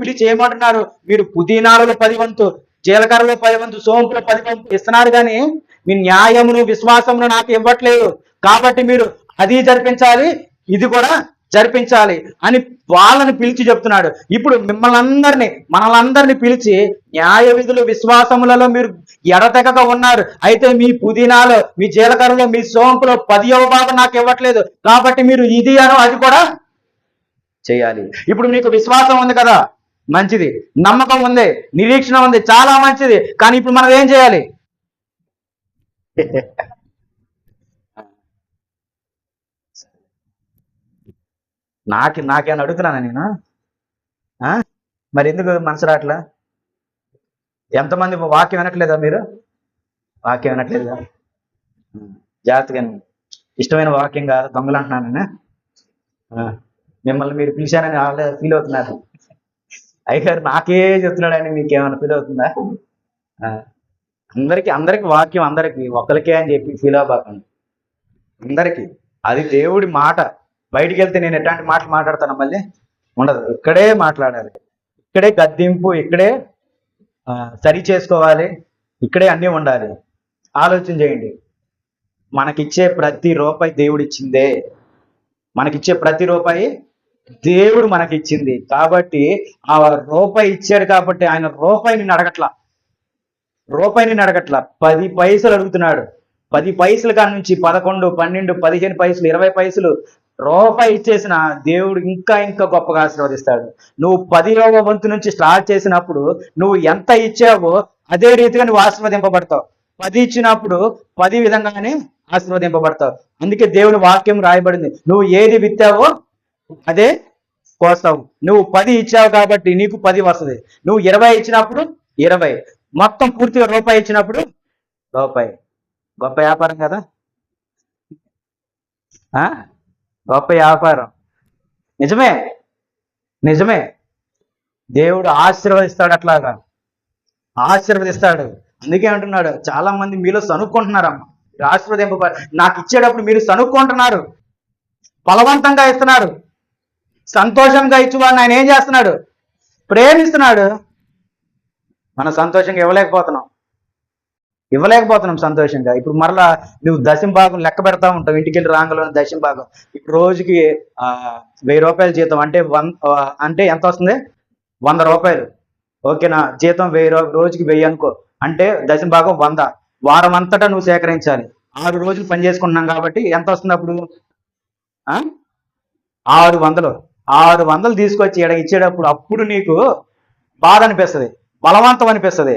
పిలిచి ఏమంటున్నారు? మీరు పుదీనాలలో 10 వంతు, జీలకర్రలో 10 వంతు, సోంపులో 10 వంతు ఇస్తున్నారు, కానీ మీ న్యాయమును విశ్వాసమును నాకు ఇవ్వట్లేదు. కాబట్టి మీరు అది జరిపించాలి, ఇది కూడా జరిపించాలి అని వాళ్ళని పిలిచి చెప్తున్నాడు. ఇప్పుడు మనలందరినీ పిలిచి న్యాయ విధులు విశ్వాసములలో మీరు ఎడతెగక ఉన్నారు. అయితే మీ పుదీనాలో, మీ జీలకర్రలో, మీ సోంపులో 10వ భాగం నాకు ఇవ్వట్లేదు. కాబట్టి మీరు ఇది అది కూడా చేయాలి. ఇప్పుడు మీకు విశ్వాసం ఉంది కదా, మంచిది. నమ్మకం ఉంది, నిరీక్షణ ఉంది, చాలా మంచిది. కానీ ఇప్పుడు మనం ఏం చేయాలి? నాకేమైనా అడుగుతున్నానా నేను? మరి ఎందుకు మనసు రావట్లా? ఎంతమంది వాక్యం వినట్లేదా మీరు? వాక్యం వినట్లేదా? జాగ్రత్తగా ఇష్టమైన వాక్యం కాదు, దొంగలు అంటున్నాను. మిమ్మల్ని మీరు పిలిచానని వాళ్ళే ఫీల్ అవుతున్నారు. అయ్యగారు నాకే చెప్తున్నాడని మీకేమైనా ఫీల్ అవుతుందా? అందరికి వాక్యం అందరికి ఒకరికే అని చెప్పి ఫీల్ అవ్వకండి. అందరికి అది దేవుడి మాట. బయటికి వెళ్తే నేను ఎట్లాంటి మాటలు మాట్లాడతాను మళ్ళీ? ఉండదు. ఇక్కడే మాట్లాడాలి, ఇక్కడే గద్దింపు, ఇక్కడే సరి చేసుకోవాలి, ఇక్కడే అన్నీ ఉండాలి. ఆలోచన చేయండి. మనకిచ్చే ప్రతి రూపాయి దేవుడిచ్చిందే. మనకిచ్చే ప్రతి రూపాయి దేవుడు మనకిచ్చింది. కాబట్టి ఆ రూపాయి ఇచ్చాడు కాబట్టి ఆయన రూపాయిని అడగట్లా. 10 పైసలు అడుగుతున్నాడు. 10 పైసల కాడ నుంచి 11, 12, 15 పైసలు, 20 పైసలు రూపాయి ఇచ్చేసిన దేవుడు ఇంకా గొప్పగా ఆశీర్వదిస్తాడు. నువ్వు 10వ వంతు నుంచి స్టార్ట్ చేసినప్పుడు నువ్వు ఎంత ఇచ్చావో అదే రీతిగా నువ్వు ఆశీర్వదింపబడతావు. 10 ఇచ్చినప్పుడు 10 విధంగానే ఆశీర్వదింపబడతావు. అందుకే దేవుని వాక్యం రాయబడింది, నువ్వు ఏది విత్తావో అదే కోస్తావు. నువ్వు 10 ఇచ్చావు కాబట్టి నీకు 10 వస్తుంది. నువ్వు 20 ఇచ్చినప్పుడు 20, మొత్తం పూర్తిగా రూపాయి ఇచ్చినప్పుడు రూపాయి. గొప్ప వ్యాపారం కదా? గొప్ప వ్యాపారం. నిజమే. దేవుడు ఆశీర్వదిస్తాడు, అట్లాగా ఆశీర్వదిస్తాడు. అందుకే అంటున్నాడు, చాలా మంది మీలో సనుక్కుంటున్నారమ్మ, ఆశీర్వదింప నాకు ఇచ్చేటప్పుడు మీరు సనుక్కుంటున్నారు, బలవంతంగా ఇస్తున్నారు. సంతోషంగా ఇచ్చేవాడిని ఆయన ఏం చేస్తున్నాడు? ప్రేమిస్తున్నాడు. మనం సంతోషంగా ఇవ్వలేకపోతున్నాం సంతోషంగా. ఇప్పుడు మరలా నువ్వు దశంభాగం లెక్క పెడతా ఉంటావు, ఇంటికి వెళ్ళి రాంగలో దశంభాగం. ఇప్పుడు రోజుకి 1000 రూపాయల జీతం అంటే ఎంత వస్తుంది? 100 రూపాయలు. ఓకేనా? జీతం 1000, రోజుకి 1000 అనుకో, అంటే దశంభాగం 100. వారం అంతటా నువ్వు సేకరించాలి. 6 రోజులు పని చేసుకుంటున్నాం కాబట్టి ఎంత వస్తుంది అప్పుడు? 600. 600 తీసుకొచ్చి ఇచ్చేటప్పుడు అప్పుడు నీకు బాధ అనిపిస్తుంది, బలవంతం అనిపిస్తుంది.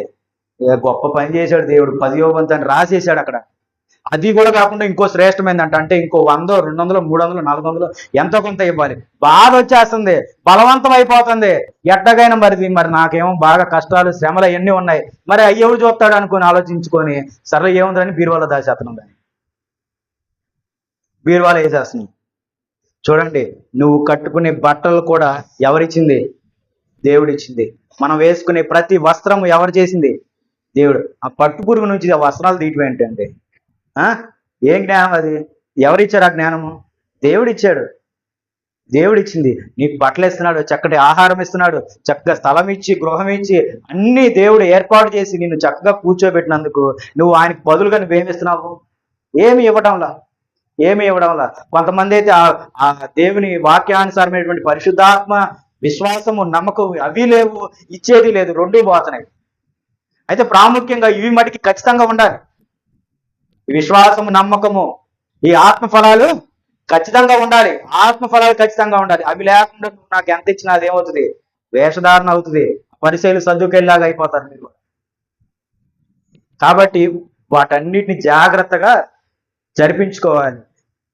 గొప్ప పని చేశాడు దేవుడు, 10వ వంతు అని రాసేసాడు అక్కడ. అది కూడా కాకుండా ఇంకో శ్రేష్టమైందంట, అంటే ఇంకో 100, 200, 300, 400 ఎంతో కొంత ఇవ్వాలి. బాధ వచ్చేస్తుంది, బలవంతం అయిపోతుంది. ఎట్టగైనా మరి నాకేమో బాగా కష్టాలు, శ్రమలు అవన్నీ ఉన్నాయి, మరి అయ్యవుడు చూస్తాడు అనుకుని ఆలోచించుకొని సరే ఏముందని బీరువాలో దాచేస్తున్నాం. దాన్ని బీరువాలో వేసేస్తున్నాం. చూడండి, నువ్వు కట్టుకునే బట్టలు కూడా ఎవరిచ్చింది? దేవుడిచ్చింది. మనం వేసుకునే ప్రతి వస్త్రం ఎవరు చేసింది? దేవుడు. ఆ పట్టు పురుగు నుంచి ఆ వస్త్రాలు తీయటం ఏంటంటే ఏం జ్ఞానం అది? ఎవరిచ్చారు ఆ జ్ఞానము? దేవుడిచ్చాడు. దేవుడిచ్చింది. నీకు బట్టలు ఇస్తున్నాడు, చక్కటి ఆహారం ఇస్తున్నాడు, చక్కగా స్థలం ఇచ్చి, గృహం ఇచ్చి, అన్ని దేవుడు ఏర్పాటు చేసి నిన్ను చక్కగా కూర్చోబెట్టినందుకు నువ్వు ఆయనకు బదులుగా నువ్వేమిస్తున్నావు? ఏమి ఇవ్వడంలా. కొంతమంది అయితే ఆ దేవుని వాక్యానుసారమైనటువంటి పరిశుద్ధాత్మ, విశ్వాసము, నమ్మకం అవి లేవు, ఇచ్చేది లేదు, 2 పోతున్నాయి. అయితే ప్రాముఖ్యంగా ఇవి మటుకి ఖచ్చితంగా ఉండాలి. విశ్వాసము, నమ్మకము, ఈ ఆత్మఫలాలు ఖచ్చితంగా ఉండాలి. ఖచ్చితంగా ఉండాలి. అవి లేకుండా నువ్వు నాకు ఎంత ఇచ్చినా అదేమవుతుంది? వేషధారణ అవుతుంది. పరిశైలు సర్దుకెళ్ళలాగా అయిపోతారు మీరు. కాబట్టి వాటన్నిటిని జాగ్రత్తగా జరిపించుకోవాలి.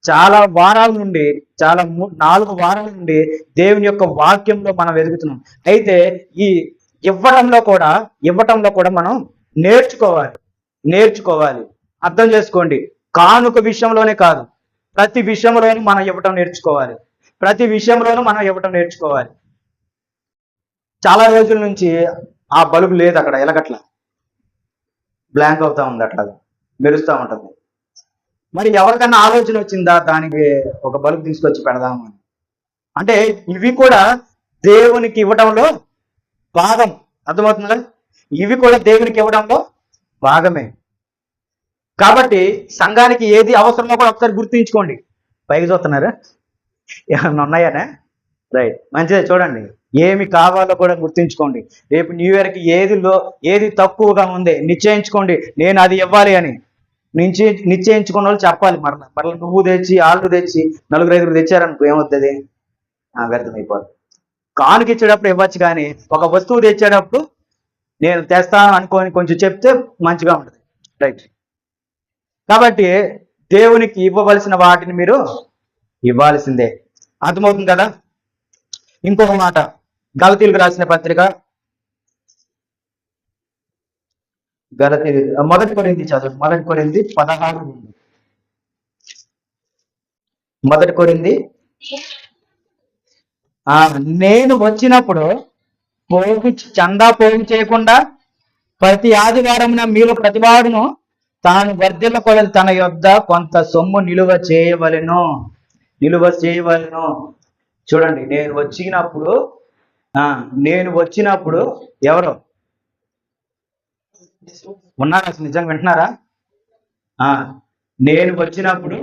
చాలా వారాల నుండి 4 వారాల నుండి దేవుని యొక్క వాక్యంలో మనం ఎదుగుతున్నాం. అయితే ఈ ఇవ్వటంలో కూడా మనం నేర్చుకోవాలి. అర్థం చేసుకోండి, కానుక విషయంలోనే కాదు, ప్రతి విషయంలోనూ మనం ఇవ్వటం నేర్చుకోవాలి. చాలా రోజుల నుంచి ఆ బల్బు లేదు అక్కడ, ఎలగట్ల బ్లాంక్ అవుతా ఉంది, అట్లా మెరుస్తూ ఉంటుంది. మరి ఎవరికన్నా ఆలోచన వచ్చిందా దానికి ఒక బల్బు తీసుకొచ్చి పెడదాము? అంటే ఇవి కూడా దేవునికి ఇవ్వడంలో భాగం. అర్థమవుతుందా? ఇవి కూడా దేవునికి ఇవ్వడంలో భాగమే. కాబట్టి సంఘానికి ఏది అవసరమో కూడా ఒకసారి గుర్తుంచుకోండి. పైకి చూస్తున్నారా? ఏమన్నా ఉన్నాయానే? రైట్, మంచిదే. చూడండి, ఏమి కావాలో కూడా గుర్తుంచుకోండి. రేపు న్యూ ఇయర్కి ఏది తక్కువగా ఉంది నిశ్చయించుకోండి, నేను అది ఇవ్వాలి అని. నిశ్చయించుకున్న వాళ్ళు చెప్పాలి. మరలా నువ్వు తెచ్చి, వాళ్ళు తెచ్చి, 4-5 తెచ్చారనుకో ఏమవుతుంది? వ్యర్థమైపోతుంది. కానుక ఇచ్చేటప్పుడు ఇవ్వచ్చు, కానీ ఒక వస్తువు తెచ్చేటప్పుడు నేను తెస్తాను అనుకోని కొంచెం చెప్తే మంచిగా ఉంటుంది. రైట్. కాబట్టి దేవునికి ఇవ్వవలసిన వాటిని మీరు ఇవ్వాల్సిందే. అర్థమవుతుంది కదా. ఇంకొక మాట, గలతీయులకు రాసిన పత్రిక మొదటి కొరింథీ చదువు. మొదటి కొరింథీ 16. మొదటి కొరింథీ నేను వచ్చినప్పుడు చందా పోగు చేయకుండా ప్రతి ఆదివారమున మీలో ప్రతివాడును తాను వర్ధిల్ల కొలది తన యొద్ద కొంత సొమ్ము నిలువ చేయవలెను. చూడండి, నేను వచ్చినప్పుడు ఎవరు ఉన్నారు? అసలు నిజంగా వింటున్నారా? నేను వచ్చినప్పుడు,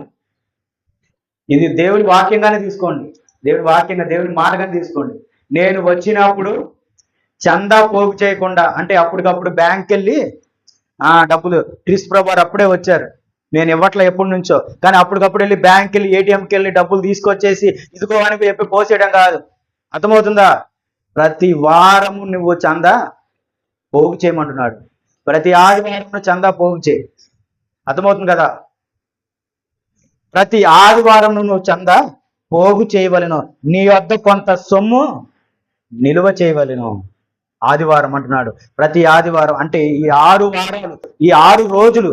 ఇది దేవుడి వాక్యంగానే తీసుకోండి, దేవుడి మాటగానే తీసుకోండి. నేను వచ్చినప్పుడు చందా పోగు చేయకుండా, అంటే అప్పటికప్పుడు బ్యాంక్ వెళ్ళి డబ్బులు, క్రీస్తు ప్రభు వారు అప్పుడే వచ్చారు, నేను ఇవ్వట్లే ఎప్పటి నుంచో, కానీ అప్పటికప్పుడు వెళ్ళి బ్యాంక్ వెళ్ళి ఏటీఎంకి వెళ్ళి డబ్బులు తీసుకొచ్చేసి ఇదిగో అని చెప్పి పోసేయడం కాదు. అర్థమవుతుందా? ప్రతి వారము నువ్వు చందా పోగు చేయమంటున్నాడు. ప్రతి ఆదివారం చందా పోగు చేయి. అర్థమవుతుంది కదా. ప్రతి ఆదివారం నువ్వు చందా పోగు చేయవలెను, నీ వద్ద కొంత సొమ్ము నిలువ చేయవలెను. ఆదివారం అంటున్నాడు, ప్రతి ఆదివారం అంటే ఈ 6 వారాలు, ఈ 6 రోజులు,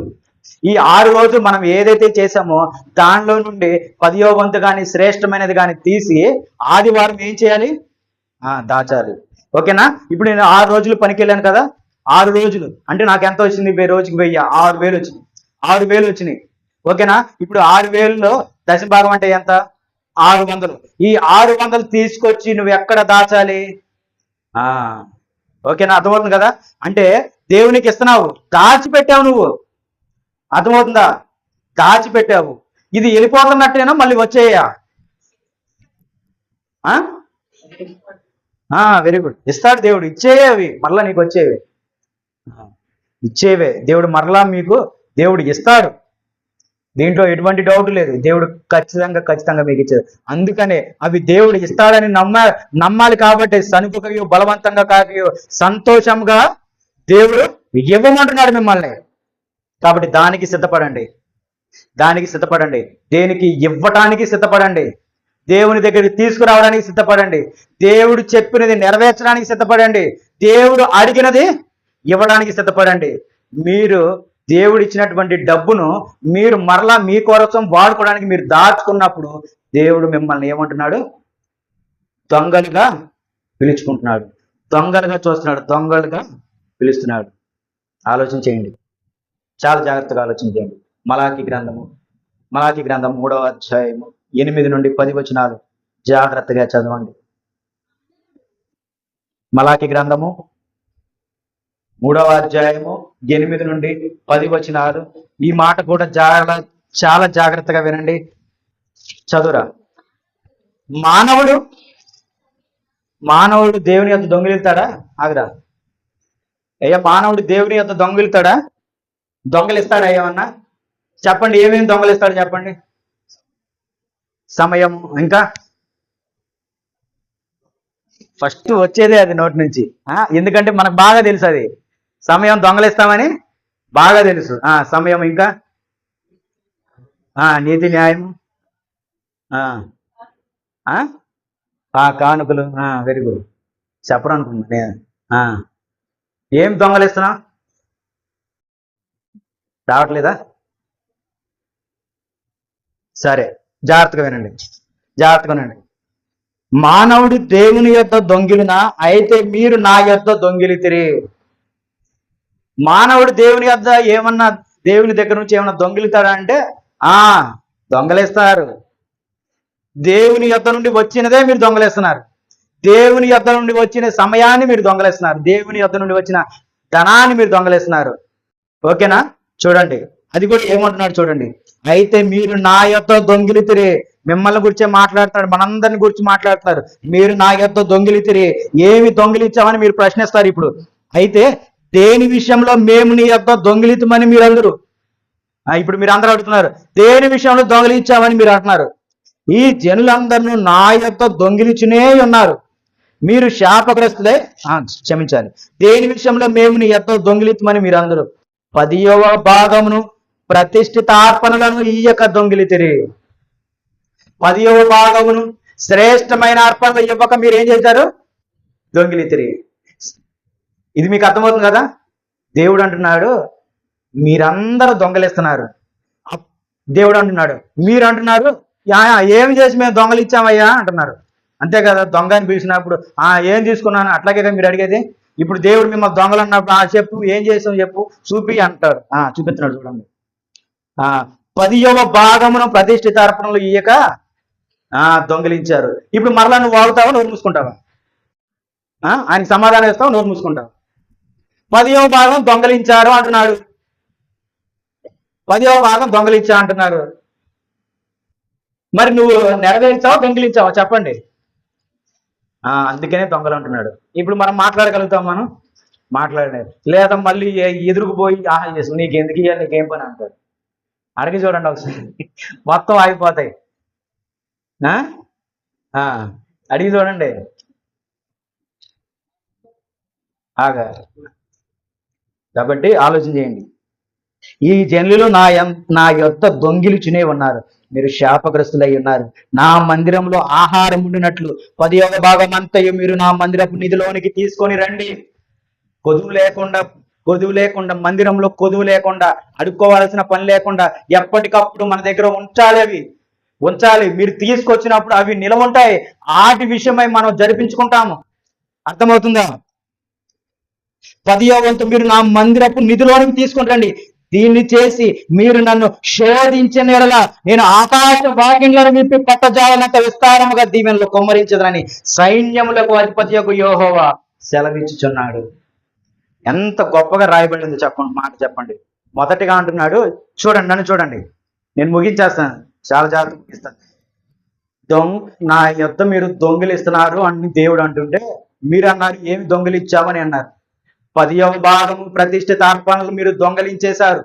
ఈ 6 రోజులు మనం ఏదైతే చేసామో దానిలో నుండి 10వ వంతు కానీ శ్రేష్టమైనది కానీ తీసి ఆదివారం ఏం చేయాలి? దాచాలి. ఓకేనా? ఇప్పుడు నేను 6 రోజులు పనికి వెళ్ళాను కదా, 6 రోజులు అంటే నాకు ఎంత వచ్చింది? రోజుకి 1000, 6000 వచ్చింది. 6000 వచ్చినాయి. ఓకేనా? ఇప్పుడు 6000లో దశభాగం అంటే ఎంత? 600. ఈ 600 తీసుకొచ్చి నువ్వు ఎక్కడ దాచాలి? ఓకేనా? అర్థమవుతుంది కదా. అంటే దేవునికి ఇస్తున్నావు, దాచిపెట్టావు నువ్వు. అర్థమవుతుందా? దాచిపెట్టావు. ఇది వెళ్ళిపోతున్నట్టేనా మళ్ళీ వచ్చేయా? Very good. ఇస్తాడు దేవుడు, ఇచ్చేవి మరలా నీకు వచ్చేవి, ఇచ్చేవే దేవుడు మరలా మీకు దేవుడు ఇస్తాడు. దీంట్లో ఎటువంటి డౌట్ లేదు. దేవుడు ఖచ్చితంగా మీకు ఇచ్చాడు. అందుకనే అవి దేవుడు ఇస్తాడని నమ్మాలి. కాబట్టి సనుకుకయో బలవంతంగా కాకయో సంతోషంగా దేవుడు ఇవ్వమంటున్నాడు మిమ్మల్ని. కాబట్టి దానికి సిద్ధపడండి. దేనికి? ఇవ్వటానికి సిద్ధపడండి. దేవుని దగ్గరికి తీసుకురావడానికి సిద్ధపడండి. దేవుడు చెప్పినది నెరవేర్చడానికి సిద్ధపడండి. దేవుడు అడిగినది ఇవ్వడానికి సిద్ధపడండి. మీరు దేవుడు ఇచ్చినటువంటి డబ్బును మీరు మరలా మీ కోసం వాడుకోవడానికి మీరు దాచుకున్నప్పుడు దేవుడు మిమ్మల్ని ఏమంటున్నాడు? దొంగలుగా పిలుచుకుంటున్నాడు, దొంగలుగా చూస్తున్నాడు, దొంగలుగా పిలుస్తున్నాడు. ఆలోచన చేయండి, చాలా జాగ్రత్తగా ఆలోచన చేయండి. మలాకి గ్రంథం 3వ అధ్యాయము 8 నుండి 10 వచనాలు జాగ్రత్తగా చదవండి. మలాకి గ్రంథము 3వ అధ్యాయము 8 నుండి 10 వచనాలు. ఈ మాట కూడా చాలా జాగ్రత్తగా వినండి. చదువురా. మానవుడు దేవుని యొద్ద దొంగిలిస్తాడా? ఆగరా అయ్యా, మానవుడు దేవుని యొద్ద దొంగిలిస్తాడా? దొంగలిస్తాడా? ఏమన్నా చెప్పండి, ఏమేమి దొంగలిస్తాడు చెప్పండి? సమయం, ఇంకా ఫస్ట్ వచ్చేదే అది నోటి నుంచి. ఎందుకంటే మనకు బాగా తెలుసు, అది సమయం దొంగలిస్తామని బాగా తెలుసు. సమయం, ఇంకా నీతి న్యాయం, కానుకలు. Very good. చెప్పరు అనుకున్నా నేను. ఏం దొంగలిస్తున్నా? రావట్లేదా? సరే, జాగ్రత్తగా వినండి. మానవుడు దేవుని యొద్ద దొంగిలినా అయితే మీరు నా యొద్ద దొంగిలితిరి. మానవుడు దేవుని యొద్ద ఏమన్నా, దేవుని దగ్గర నుంచి ఏమన్నా దొంగిలితాడా అంటే దొంగలేస్తారు. దేవుని యొద్ద నుండి వచ్చినదే మీరు దొంగలేస్తున్నారు. దేవుని యొద్ద నుండి వచ్చిన సమయాన్ని మీరు దొంగలేస్తున్నారు. దేవుని యొద్ద నుండి వచ్చిన ధనాన్ని మీరు దొంగలేస్తున్నారు. ఓకేనా? చూడండి, అది కూడా ఏమంటున్నాడు చూడండి. అయితే మీరు నా యొద్ద దొంగిలితిరి. మిమ్మల్ని గురించే మాట్లాడుతున్నాడు, మనందరిని గురించి మాట్లాడుతున్నారు. మీరు నా యొద్ద దొంగిలితిరి. ఏమి దొంగిలించామని మీరు ప్రశ్నిస్తారు ఇప్పుడు. అయితే దేని విషయంలో మేము నీ యొద్ద దొంగిలితమని మీరు అందరూ, ఇప్పుడు మీరు అందరూ అడుగుతున్నారు, దేని విషయంలో దొంగిలించామని మీరు అంటున్నారు. ఈ జనులందరూ నా యొద్ద దొంగిలించునే ఉన్నారు. మీరు శాపగ్రస్తులై క్షమించాలి. దేని విషయంలో మేము నీ యొద్ద దొంగిలితమని మీరు అందరూ 10వ భాగమును ప్రతిష్ఠిత అర్పణలను ఇయ్యక దొంగిలితిరి. 10వ భాగమును శ్రేష్టమైన అర్పణలు ఇవ్వక మీరు ఏం చేశారు? దొంగిలితిరి. ఇది మీకు అర్థమవుతుంది కదా? దేవుడు అంటున్నాడు మీరందరూ దొంగలిస్తున్నారు. దేవుడు అంటున్నాడు మీరు అంటున్నారు ఏమి చేసి మేము దొంగలిచ్చామయ్యా అంటున్నారు. అంతే కదా? దొంగ అని పిలిచినప్పుడు ఏం తీసుకున్నాను అట్లాగే కదా మీరు అడిగేది. ఇప్పుడు దేవుడు మిమ్మల్ని దొంగలు అన్నప్పుడు చెప్పు ఏం చేసాం చెప్పు చూపి అంటారు. చూపిస్తున్నాడు చూడండి. 10వ భాగమును ప్రతిష్ఠిత అర్పణలు ఇయ్యక దొంగిలించారు. ఇప్పుడు మరలా నువ్వు వాగుతావా నోరు మూసుకుంటావా? ఆయనకి సమాధానం ఇస్తావు నోరు మూసుకుంటావు. 10వ భాగం దొంగలించారు అంటున్నాడు. 10వ భాగం దొంగలించా అంటున్నారు. మరి నువ్వు నెరవేర్చావా దొంగిలించావా చెప్పండి? అందుకనే దొంగలు అంటున్నాడు. ఇప్పుడు మనం మాట్లాడగలుగుతాం, మనం మాట్లాడలేదు. లేదా మళ్ళీ ఎదురుకుపోయి చేసు నీకు ఎందుకు ఇవ్వాలి నీకేం పని అంటాడు. అడిగి చూడండి ఒకసారి మొత్తం ఆగిపోతాయి. అడిగి చూడండి. కాబట్టి ఆలోచన చేయండి. ఈ జనులు నా యొద్ద దొంగిలిచునే ఉన్నారు. మీరు శాపగ్రస్తులై ఉన్నారు. నా మందిరంలో ఆహారం ఉండినట్లు 10వ భాగం అంతయు మీరు నా మందిరపు నిధిలోనికి తీసుకొని రండి. కొదువు లేకుండా మందిరంలో కొదువు లేకుండా అడుక్కోవాల్సిన పని లేకుండా ఎప్పటికప్పుడు మన దగ్గర ఉంచాలి. మీరు తీసుకొచ్చినప్పుడు అవి నిలవ ఉంటాయి. వాటి విషయమై మనం జరిపించుకుంటాము. అర్థమవుతుందా? 10వ వంతు మీరు నా మందిరపు నిధిలోనికి తీసుకొని రండి. దీన్ని చేసి మీరు నన్ను శోధించిన ఎడల నేను ఆకాశ వాకిండ్లను విప్పి పట్టజాలనంత విస్తారముగా దీవెనలు కొమ్మరించదని సైన్యములకు అధిపతియగు యెహోవా సెలవిచ్చుచున్నాడు. ఎంత గొప్పగా రాయబడింది చెప్పండి, మాట చెప్పండి. మొదటిగా అంటున్నాడు చూడండి, నన్ను చూడండి, నేను ముగించేస్తాను, చాలా జాగ్రత్త ముగిస్తాను. నా యొద్ద మీరు దొంగిలిస్తున్నారు అని దేవుడు అంటుంటే మీరు అన్నారు ఏమి దొంగిలిచ్చామని అన్నారు. 10వ భాగం ప్రతిష్ఠిత అర్పణలు మీరు దొంగలించేశారు.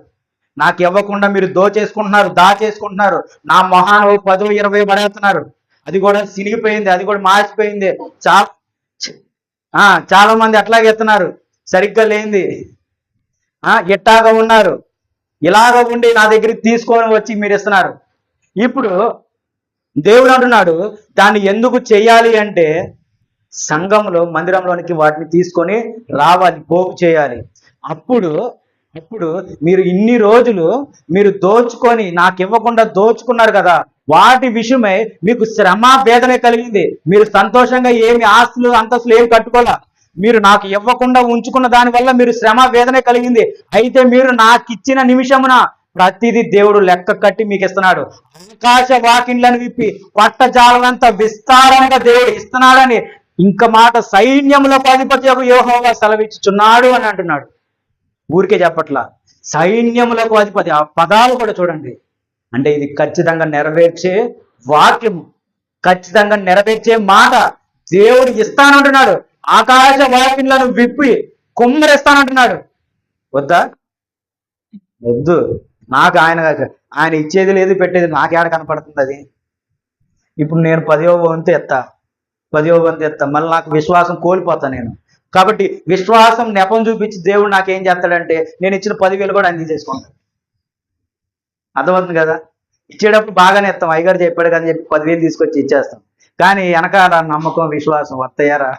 నాకు ఇవ్వకుండా మీరు దాచేసుకుంటున్నారు. నా మొహాన 10, 20 పడేస్తున్నారు. అది కూడా సినిగిపోయింది, అది కూడా మార్చిపోయింది. చాలా మంది అట్లాగే ఎత్తున్నారు, సరిగ్గా లేనిది ఎట్టాగా ఉన్నారు. ఇలాగ ఉండి నా దగ్గరికి తీసుకొని వచ్చి మీరు ఇస్తున్నారు. ఇప్పుడు దేవుడు అంటున్నాడు దాన్ని ఎందుకు చెయ్యాలి అంటే సంఘంలో మందిరంలోనికి వాటిని తీసుకొని రావాలి, పోగు చేయాలి. అప్పుడు మీరు ఇన్ని రోజులు మీరు దోచుకొని నాకు ఇవ్వకుండా దోచుకున్నారు కదా, వాటి విషయమై మీకు శ్రమ వేదనే కలిగింది. మీరు సంతోషంగా ఏమి ఆస్తులు అంతస్తులు ఏమి కట్టుకోలే. మీరు నాకు ఇవ్వకుండా ఉంచుకున్న దానివల్ల మీరు శ్రమ వేదనే కలిగింది. అయితే మీరు నాకు ఇచ్చిన నిమిషమున ప్రతిదీ దేవుడు లెక్క కట్టి మీకు ఇస్తున్నాడు. ఆకాశ వాకిండ్లను విప్పి పట్టజాలనంత విస్తారంగా దేవుడు ఇస్తున్నాడని ఇంక మాట సైన్యములకు అధిపతియగు యెహోవా సెలవిచ్చుచున్నాడు అని అంటున్నాడు. ఊరికే చెప్పట్లా, సైన్యములకు అధిపతి. ఆ పదాలు కూడా చూడండి. అంటే ఇది ఖచ్చితంగా నెరవేర్చే వాక్యము, ఖచ్చితంగా నెరవేర్చే మాట. దేవుడు ఇస్తానంటున్నాడు. ఆకాశ వాకిండ్లను విప్పి కుమ్మరిస్తానంటున్నాడు. వద్దా? వద్దు. నాకు ఆయన ఇచ్చేది లేదు, పెట్టేది నాకేడ కనపడుతుంది అది. ఇప్పుడు నేను 10వ వంతు ఎత్తా, మళ్ళీ నాకు విశ్వాసం కోల్పోతా నేను. కాబట్టి విశ్వాసం నెపం చూపించి దేవుడు నాకేం చేస్తాడంటే నేను ఇచ్చిన 10,000 కూడా అన్ని చేసుకుంటాను. అర్థమవుతుంది కదా? ఇచ్చేటప్పుడు బాగానే ఇస్తాం, అయ్యగారు చెప్పాడు కానీ చెప్పి 10,000 తీసుకొచ్చి ఇచ్చేస్తాం. కానీ వెనకాల నమ్మకం విశ్వాసం వస్తాయారా?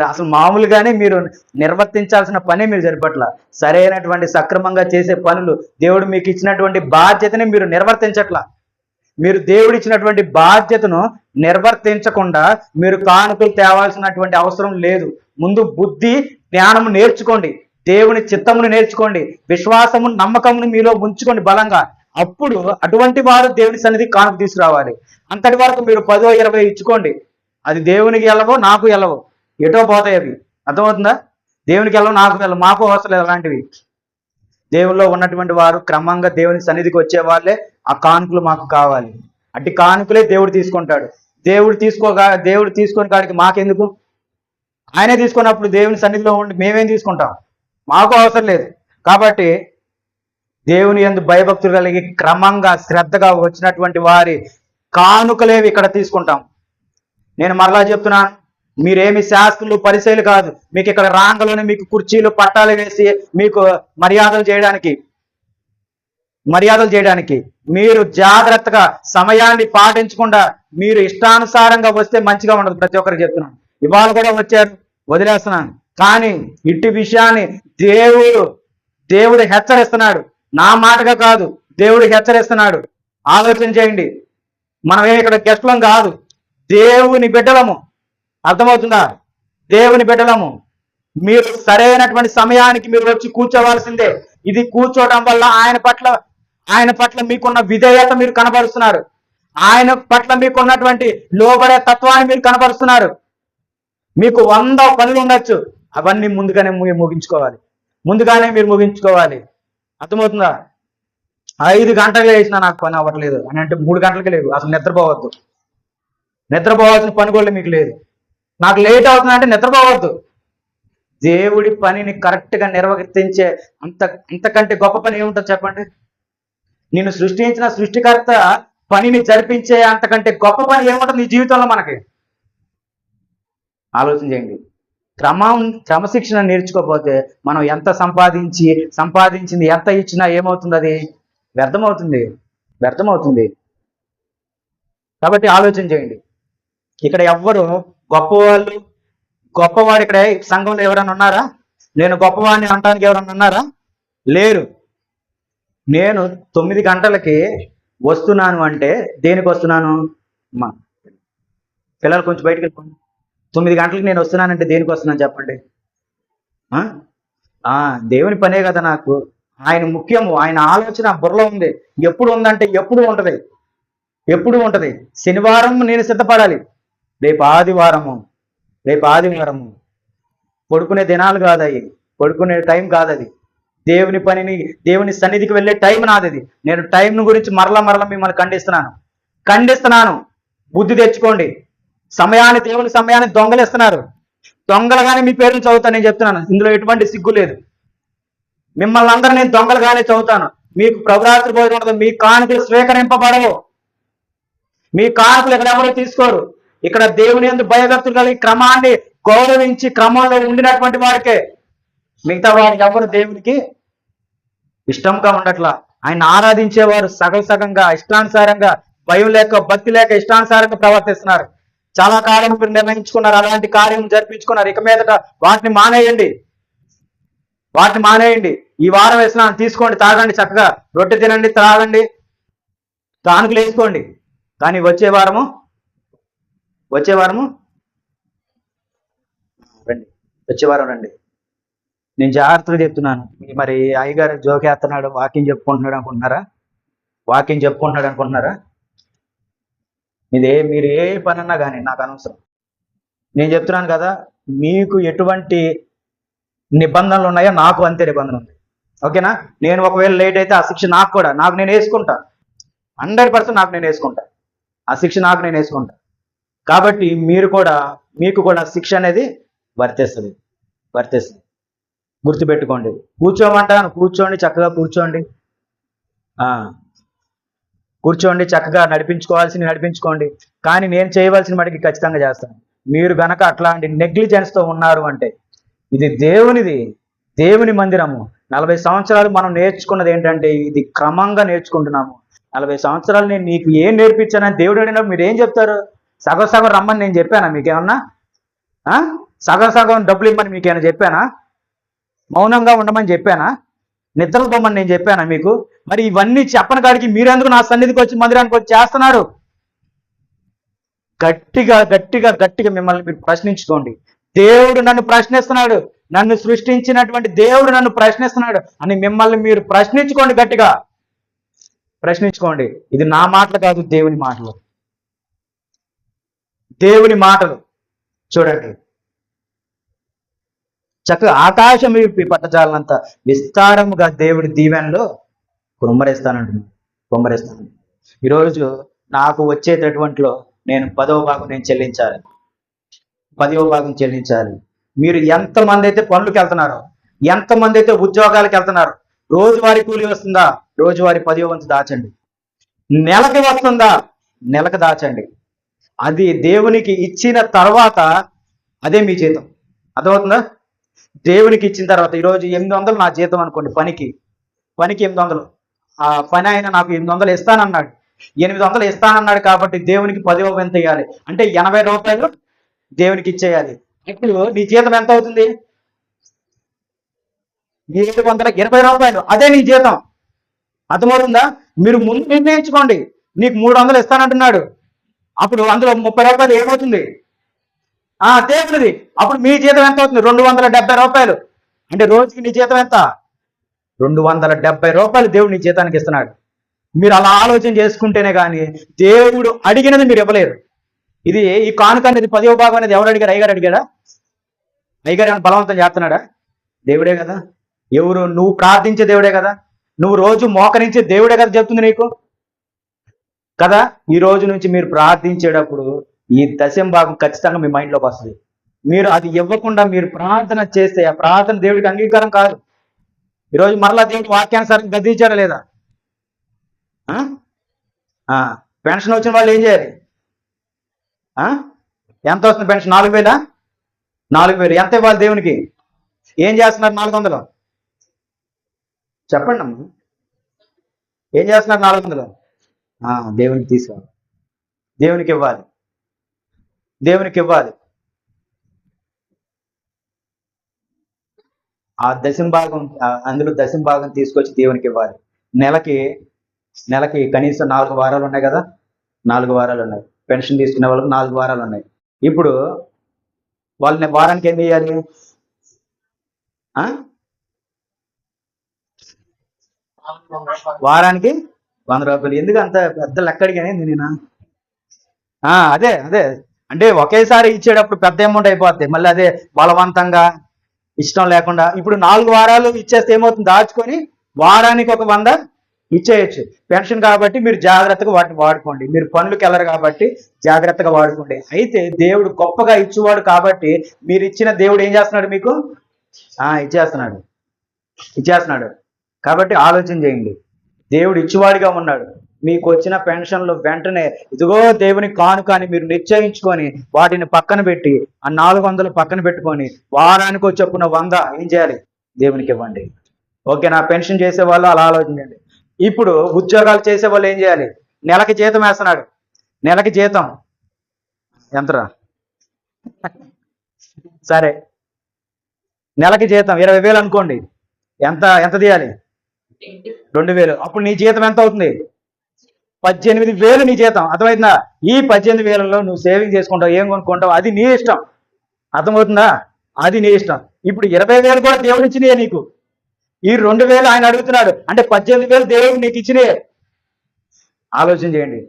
అసలు మామూలుగానే మీరు నిర్వర్తించాల్సిన పని మీరు సరిపట్ల. సరైనటువంటి సక్రమంగా చేసే పనులు, దేవుడు మీకు ఇచ్చినటువంటి బాధ్యతని మీరు నిర్వర్తించట్లా. మీరు దేవుడు ఇచ్చినటువంటి బాధ్యతను నిర్వర్తించకుండా మీరు కానుకలు తేవాల్సినటువంటి అవసరం లేదు. ముందు బుద్ధి జ్ఞానము నేర్చుకోండి, దేవుని చిత్తమును నేర్చుకోండి, విశ్వాసము నమ్మకమును మీలో ఉంచుకోండి బలంగా. అప్పుడు అటువంటి వారు దేవుని సన్నిధి కానుక తీసుకురావాలి. అంతటి వరకు మీరు 10, 20 ఇచ్చుకోండి. అది దేవునికి వెళ్ళవో నాకు వెళ్ళవో, ఎటో పోతాయి అవి. అర్థమవుతుందా? దేవునికి వెళ్ళవు, నాకు వెళ్ళవు, మాకు అవసరం లేదు అలాంటివి. దేవుల్లో ఉన్నటువంటి వారు క్రమంగా దేవుని సన్నిధికి వచ్చే వాళ్ళే ఆ కానుకలు మాకు కావాలి. అట్టి కానుకలే దేవుడు తీసుకుంటాడు. దేవుడు తీసుకొని కాడికి మాకెందుకు? ఆయనే తీసుకున్నప్పుడు దేవుని సన్నిధిలో ఉండి మేమేం తీసుకుంటాం? మాకు అవసరం లేదు. కాబట్టి దేవుని యందు భయభక్తులు కలిగి క్రమంగా శ్రద్ధగా వచ్చినటువంటి వారి కానుకలేవి ఇక్కడ తీసుకుంటాం. నేను మరలా చెప్తున్నాను, మీరేమి శాస్త్రులు పరిచయలు కాదు. మీకు ఇక్కడ రాంగలోనే మీకు కుర్చీలు పట్టాలు వేసి మీకు మర్యాదలు చేయడానికి మీరు జాగ్రత్తగా సమయాన్ని పాటించకుండా మీరు ఇష్టానుసారంగా వస్తే మంచిగా ఉండదు. ప్రతి ఒక్కరికి చెప్తున్నాను. ఇవాళ కూడా వచ్చారు, వదిలేస్తున్నాను. కానీ ఇట్టి విషయాన్ని దేవుడు హెచ్చరిస్తున్నాడు. నా మాటగా కాదు, దేవుడు హెచ్చరిస్తున్నాడు. ఆలోచన చేయండి. మనమే ఇక్కడ గెస్టులం కాదు, దేవుని బిడ్డలము. అర్థమవుతుందా? దేవుని బిడ్డలము. మీరు సరైనటువంటి సమయానికి మీరు వచ్చి కూర్చోవలసిందే. ఇది కూర్చోవడం వల్ల ఆయన పట్ల మీకున్న విధేయత మీరు కనబరుస్తున్నారు. ఆయన పట్ల మీకున్నటువంటి లోబడే తత్వాన్ని మీరు కనబరుస్తున్నారు. మీకు 100 పనులు ఉండొచ్చు, అవన్నీ ముందుగానే మీరు ముగించుకోవాలి. అర్థమవుతుందా? 5 గంటలు వేసినా నాకు పని అవ్వట్లేదు అని అంటే 3 గంటలకి లేదు. అసలు నిద్రపోవాల్సిన పని కూడా మీకు లేదు. నాకు లేట్ అవుతుంది అంటే నిద్రపోవద్దు. దేవుడి పనిని కరెక్ట్గా నిర్వర్తించే అంతకంటే గొప్ప పని ఏముంటుంది చెప్పండి? నిన్ను సృష్టించిన సృష్టికర్త పనిని జరిపించే అంతకంటే గొప్ప పని ఏముంటుంది నీ జీవితంలో? మనకి ఆలోచన చేయండి. క్రమశిక్షణ నేర్చుకోకపోతే మనం ఎంత సంపాదించింది ఎంత ఇచ్చినా ఏమవుతుంది? అది వ్యర్థమవుతుంది. కాబట్టి ఆలోచన చేయండి. ఇక్కడ ఎవ్వరు గొప్పవాడు ఇక్కడ సంఘంలో ఎవరైనా ఉన్నారా? నేను గొప్పవాడిని అనడానికి ఎవరైనా ఉన్నారా? లేరు. నేను 9 గంటలకి వస్తున్నాను అంటే దేనికి వస్తున్నాను? పిల్లలు కొంచెం బయటకు వెళ్ళిపోండి. 9 గంటలకి నేను వస్తున్నానంటే దేనికి వస్తున్నాను చెప్పండి? దేవుని పనే కదా నాకు. ఆయన ముఖ్యము. ఆయన ఆలోచన బుర్రలో ఉంది. ఎప్పుడు ఉందంటే ఎప్పుడు ఉంటుంది. శనివారం నేను సిద్ధపడాలి. రేపు ఆదివారము పడుకునే దినాలు కాదు అవి, పడుకునే టైం కాదు అది. దేవుని సన్నిధికి వెళ్ళే టైం నాది. నేను టైం గురించి మరలా మిమ్మల్ని ఖండిస్తున్నాను. బుద్ధి తెచ్చుకోండి. దేవుని సమయాన్ని దొంగలిస్తున్నారు. దొంగలుగానే మీ పేర్లు చదువుతాను. నేను చెప్తున్నాను, ఇందులో ఎటువంటి సిగ్గు లేదు. మిమ్మల్ని అందరూ నేను దొంగలుగానే చదువుతాను. మీకు ప్రభురాత్రి భోజనం ఉండదు. మీ కానుకలు స్వీకరింపబడవు. మీ కానుకలు ఇక్కడ ఎవరు తీసుకోరు. ఇక్కడ దేవుని యందు భయభక్తులు కలిగి క్రమాన్ని గౌరవించి క్రమంలో ఉండినటువంటి వారికే. మిగతా వారికి ఎవరు దేవునికి ఇష్టంగా ఉండట్లా. ఆయన ఆరాధించేవారు సగంగా ఇష్టానుసారంగా, భయం లేక భక్తి లేక ఇష్టానుసారంగా ప్రవర్తిస్తున్నారు. చాలా కాలం మీరు నిర్ణయించుకున్నారు, అలాంటి కార్యం జరిపించుకున్నారు. ఇక మీదట వాటిని మానేయండి. ఈ వారం వేసినాను తీసుకోండి, తాగండి, చక్కగా రొట్టె తినండి, త్రాగండి, కానుకలు వేసుకోండి. కానీ వచ్చే వారము రండి. నేను జాగ్రత్తగా చెప్తున్నాను. మరి అయ్యగారు జోకేస్తున్నాడు, వాక్యం చెప్పుకుంటున్నాడు అనుకుంటున్నారా? మీరు ఏ పని అన్నా కానీ నాకు అనవసరం. నేను చెప్తున్నాను కదా, మీకు ఎటువంటి నిబంధనలు ఉన్నాయో నాకు అంతే నిబంధన ఉంది. ఓకేనా? నేను ఒకవేళ లేట్ అయితే ఆ శిక్ష నాకు నేను వేసుకుంటా. 100% నేను వేసుకుంటా. ఆ శిక్ష నేను వేసుకుంటా. కాబట్టి మీకు కూడా శిక్ష అనేది వర్తిస్తుంది. గుర్తుపెట్టుకోండి. కూర్చోమంటాను, కూర్చోండి, చక్కగా కూర్చోండి, చక్కగా నడిపించుకోండి. కానీ నేను చేయవలసిన వాటికి ఖచ్చితంగా చేస్తాను. మీరు గనక అట్లాంటి నెగ్లిజెన్స్తో ఉన్నారు అంటే, ఇది దేవుని మందిరము. 40 సంవత్సరాలు మనం నేర్చుకున్నది ఏంటంటే, ఇది క్రమంగా నేర్చుకుంటున్నాము. 40 సంవత్సరాలు నేను నీకు ఏం నేర్పించానని దేవుడు అడిగినప్పుడు మీరు ఏం చెప్తారు? సగం రమ్మని నేను చెప్పానా? మీకేమన్నా సగం డబ్బులు ఇమ్మని మీకేమైనా చెప్పానా? మౌనంగా ఉండమని చెప్పానా? నిద్రపోమని నేను చెప్పానా మీకు? మరి ఇవన్నీ చెప్పని కాడికి మీరెందుకు నా సన్నిధికి వచ్చి మందిరానికి వచ్చి చేస్తున్నారు? గట్టిగా మిమ్మల్ని మీరు ప్రశ్నించుకోండి. దేవుడు నన్ను ప్రశ్నిస్తున్నాడు, నన్ను సృష్టించినటువంటి దేవుడు నన్ను ప్రశ్నిస్తున్నాడు అని మిమ్మల్ని మీరు ప్రశ్నించుకోండి. గట్టిగా ప్రశ్నించుకోండి. ఇది నా మాటలు కాదు, దేవుని మాటలు. చూడండి, చక్కగా ఆకాశం పట్టజాలనంత విస్తారముగా దేవుడి దీవెనలో కుమ్మరిస్తాను. ఈరోజు నాకు వచ్చేటటువంటిలో నేను 10వ భాగం చెల్లించాలి. మీరు ఎంతమంది అయితే పనులకు వెళ్తున్నారో, ఎంతమంది అయితే ఉద్యోగాలకు వెళ్తున్నారో, రోజువారీ కూలి వస్తుందా? రోజువారీ 10వ వంతు దాచండి. నెలకి వస్తుందా? నెలకు దాచండి. అది దేవునికి ఇచ్చిన తర్వాత అదే మీ జీతం. అర్థమవుతుందా? దేవునికి ఇచ్చిన తర్వాత ఈరోజు 800 నా జీతం అనుకోండి, పనికి 800. ఆ పని ఆయన నాకు 800 ఇస్తానన్నాడు, 800 ఇస్తానన్నాడు కాబట్టి దేవునికి 10వ ఎంత ఇవ్వాలి అంటే 80 రూపాయలు దేవునికి ఇచ్చేయాలి. ఇప్పుడు నీ జీతం ఎంత అవుతుంది? 720 రూపాయలు. అదే నీ జీతం. అర్థమవుతుందా? మీరు ముందు నిర్ణయించుకోండి. నీకు 300 ఇస్తానంటున్నాడు, అప్పుడు అందులో 30 రూపాయలు ఏమవుతుంది? దేవుడిది. అప్పుడు మీ జీతం ఎంత అవుతుంది? 270 రూపాయలు. అంటే రోజుకి నీ జీతం ఎంత? 270 రూపాయలు దేవుడు నీ జీతానికి ఇస్తున్నాడు. మీరు అలా ఆలోచన చేసుకుంటేనే కానీ దేవుడు అడిగినది మీరు ఇవ్వలేరు. ఇది ఈ కానుక అనేది 10వ భాగం అనేది ఎవరు అడిగారు? అయ్యగారు అడిగాడా? అయ్యగారు ఏమైనా బలవంతం చేస్తున్నాడా? దేవుడే కదా. ఎవరు? నువ్వు ప్రార్థించే దేవుడే కదా. నువ్వు రోజు మోకరించే దేవుడే కదా చెప్తుంది నీకు కదా. ఈ రోజు నుంచి మీరు ప్రార్థించేటప్పుడు ఈ 10వ భాగం ఖచ్చితంగా మీ మైండ్లోకి వస్తుంది. మీరు అది ఇవ్వకుండా మీరు ప్రార్థన చేస్తే ఆ ప్రార్థన దేవుడికి అంగీకారం కాదు. ఈరోజు మరలా దేవుడు వాక్యానుసారం గద్దించాడా లేదా? పెన్షన్ వచ్చిన వాళ్ళు ఏం చేయాలి? ఎంత వస్తుంది పెన్షన్? 4000. 4000 ఎంత ఇవ్వాలి దేవునికి? ఏం చేస్తున్నారు 400? చెప్పండి అమ్మ, ఏం చేస్తున్నారు 400? దేవునికి తీసుకోవాలి, దేవునికి ఇవ్వాలి, దేవునికి ఇవ్వాలి. ఆ 10వ భాగం, అందులో 10వ భాగం తీసుకొచ్చి దేవునికి ఇవ్వాలి. నెలకి కనీసం 4 వారాలు ఉన్నాయి కదా. 4 వారాలు ఉన్నాయి. పెన్షన్ తీసుకునే వాళ్ళకి 4 వారాలు ఉన్నాయి. ఇప్పుడు వాళ్ళని వారానికి ఏం చేయాలి? వారానికి 100 రూపాయలు. ఎందుకు అంత పెద్ద లెక్క అడిగానే నేను? అదే అంటే ఒకేసారి ఇచ్చేటప్పుడు పెద్ద అమౌంట్ అయిపోద్ది. మళ్ళీ అదే బలవంతంగా ఇష్టం లేకుండా ఇప్పుడు 4 వారాలు ఇచ్చేస్తే ఏమవుతుంది? దాచుకొని వారానికి ఒక 100 ఇచ్చేయచ్చు. పెన్షన్ కాబట్టి మీరు జాగ్రత్తగా వాటిని వాడుకోండి. మీరు పనులకు వెళ్ళరు కాబట్టి జాగ్రత్తగా వాడుకోండి. అయితే దేవుడు గొప్పగా ఇచ్చేవాడు కాబట్టి మీరు ఇచ్చిన దేవుడు ఏం చేస్తున్నాడు? మీకు ఇచ్చేస్తున్నాడు. కాబట్టి ఆలోచన చేయండి. దేవుడు ఇచ్చేవాడిగా ఉన్నాడు. మీకు వచ్చిన పెన్షన్లు వెంటనే ఇదిగో దేవుని కానుక అని మీరు నిశ్చయించుకొని వాటిని పక్కన పెట్టి ఆ 400 పక్కన పెట్టుకొని వారానికి చొప్పున 100 ఏం చేయాలి? దేవునికి ఇవ్వండి. ఓకేనా? పెన్షన్ చేసే వాళ్ళు అలా ఆలోచించండి. ఇప్పుడు ఉద్యోగాలు చేసే వాళ్ళు ఏం చేయాలి? నెలకి జీతం వేస్తున్నాడు. నెలకి జీతం ఎంతరా? సరే, నెలకి జీతం 20,000 అనుకోండి. ఎంత తీయాలి? 2,000. అప్పుడు నీ జీతం ఎంత అవుతుంది? 18,000 నీ జీతం. అర్థమవుతుందా? ఈ 18,000లో నువ్వు సేవింగ్ చేసుకుంటావు, ఏం కొనుక్కుంటావు, అది నీ ఇష్టం. అర్థమవుతుందా? అది నీ ఇష్టం. ఇప్పుడు 20,000 కూడా దేవుడు ఇచ్చినాయే నీకు. ఈ 2,000 ఆయన అడుగుతున్నాడు అంటే 18,000 దేవుడు నీకు ఇచ్చినాయే. ఆలోచన చేయండి.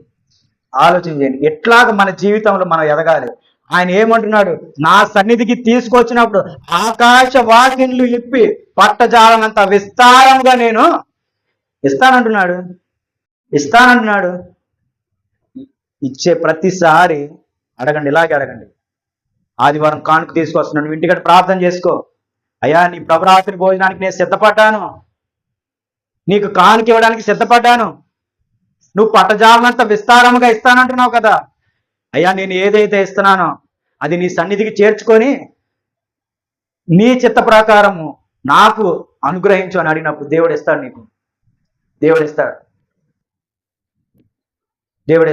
ఎట్లాగ మన జీవితంలో మనం ఎదగాలి? ఆయన ఏమంటున్నాడు? నా సన్నిధికి తీసుకొచ్చినప్పుడు ఆకాశ వాకిన్లు ఇప్పి పట్టజాలనంత విస్తారంగా నేను ఇస్తానంటున్నాడు. ఇచ్చే ప్రతిసారి అడగండి, ఇలాగే అడగండి. ఆదివారం కానుక తీసుకొస్తున్నాడు, నువ్వు ఇంటికి ప్రార్థన చేసుకో. అయ్యా, నీ ప్రభరాత్రి భోజనానికి నేను సిద్ధపడ్డాను, నీకు కానుక ఇవ్వడానికి సిద్ధపడ్డాను, నువ్వు పట్టజాలనంత విస్తారంగా ఇస్తానంటున్నావు కదా. అయ్యా, నేను ఏదైతే ఇస్తున్నానో అది నీ సన్నిధికి చేర్చుకొని నీ చిత్త ప్రకారము నాకు అనుగ్రహించు అని అడిగినప్పుడు దేవుడు ఇస్తాడు. నీకు దేవుడు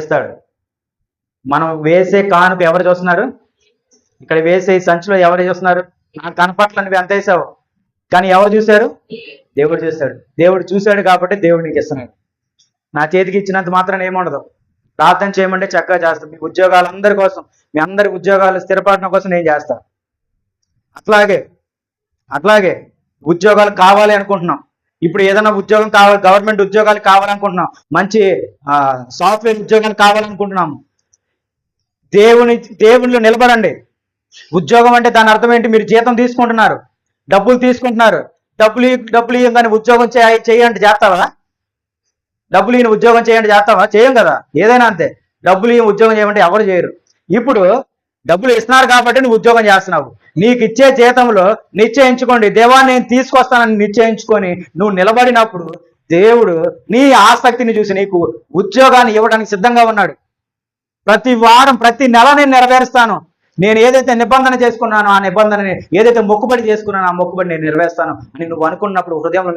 ఇస్తాడు. మనం వేసే కానుక ఎవరు చూస్తున్నారు? ఇక్కడ వేసే సంచిలో ఎవరు చూస్తున్నారు? నాకు కనపట్ల నువ్వు ఎంత వేసావు, కానీ ఎవరు చూశారు? దేవుడు చూశాడు. దేవుడు చూశాడు కాబట్టి దేవుడు నీకు ఇస్తున్నాడు. నా చేతికి ఇచ్చినంత మాత్రం ఏముండదు. ప్రార్థన చేయమంటే చక్కగా చేస్తాను. మీ ఉద్యోగాలందరి కోసం, మీ అందరి ఉద్యోగాలు స్థిరపడడం కోసం నేను చేస్తాను. అట్లాగే ఉద్యోగాలు కావాలి అనుకుంటున్నాం. ఇప్పుడు ఏదైనా ఉద్యోగం కావాలి, గవర్నమెంట్ ఉద్యోగాలు కావాలనుకుంటున్నాం, మంచి సాఫ్ట్వేర్ ఉద్యోగాలు కావాలనుకుంటున్నాము. దేవునిలో నిలబడండి. ఉద్యోగం అంటే దాని అర్థం ఏంటి? మీరు జీతం తీసుకుంటున్నారు, డబ్బులు తీసుకుంటున్నారు. డబ్బులు ఇవ్వగానే ఉద్యోగం చేయండి చేస్తావా? డబ్బులు ఈయన ఉద్యోగం చేయండి చేస్తావా? చేయం కదా. ఏదైనా అంతే. డబ్బులు ఈయన ఉద్యోగం చేయమంటే ఎవరు చేయరు. ఇప్పుడు డబ్బులు ఇస్తున్నారు కాబట్టి నువ్వు ఉద్యోగం చేస్తున్నావు. నీకు ఇచ్చే జీతంలో నిశ్చయించుకోండి, దేవా నేను తీసుకొస్తానని నిశ్చయించుకొని నువ్వు నిలబడినప్పుడు దేవుడు నీ ఆసక్తిని చూసి నీకు ఉద్యోగాన్ని ఇవ్వడానికి సిద్ధంగా ఉన్నాడు. ప్రతి వారం ప్రతి నెల నేను నెరవేరుస్తాను. నేను ఏదైతే నిబంధన చేసుకున్నానో ఆ నిబంధనని, ఏదైతే మొక్కుబడి చేసుకున్నానో ఆ మొక్కుబడి నేను నెరవేరుస్తాను అని నువ్వు అనుకున్నప్పుడు, హృదయంలో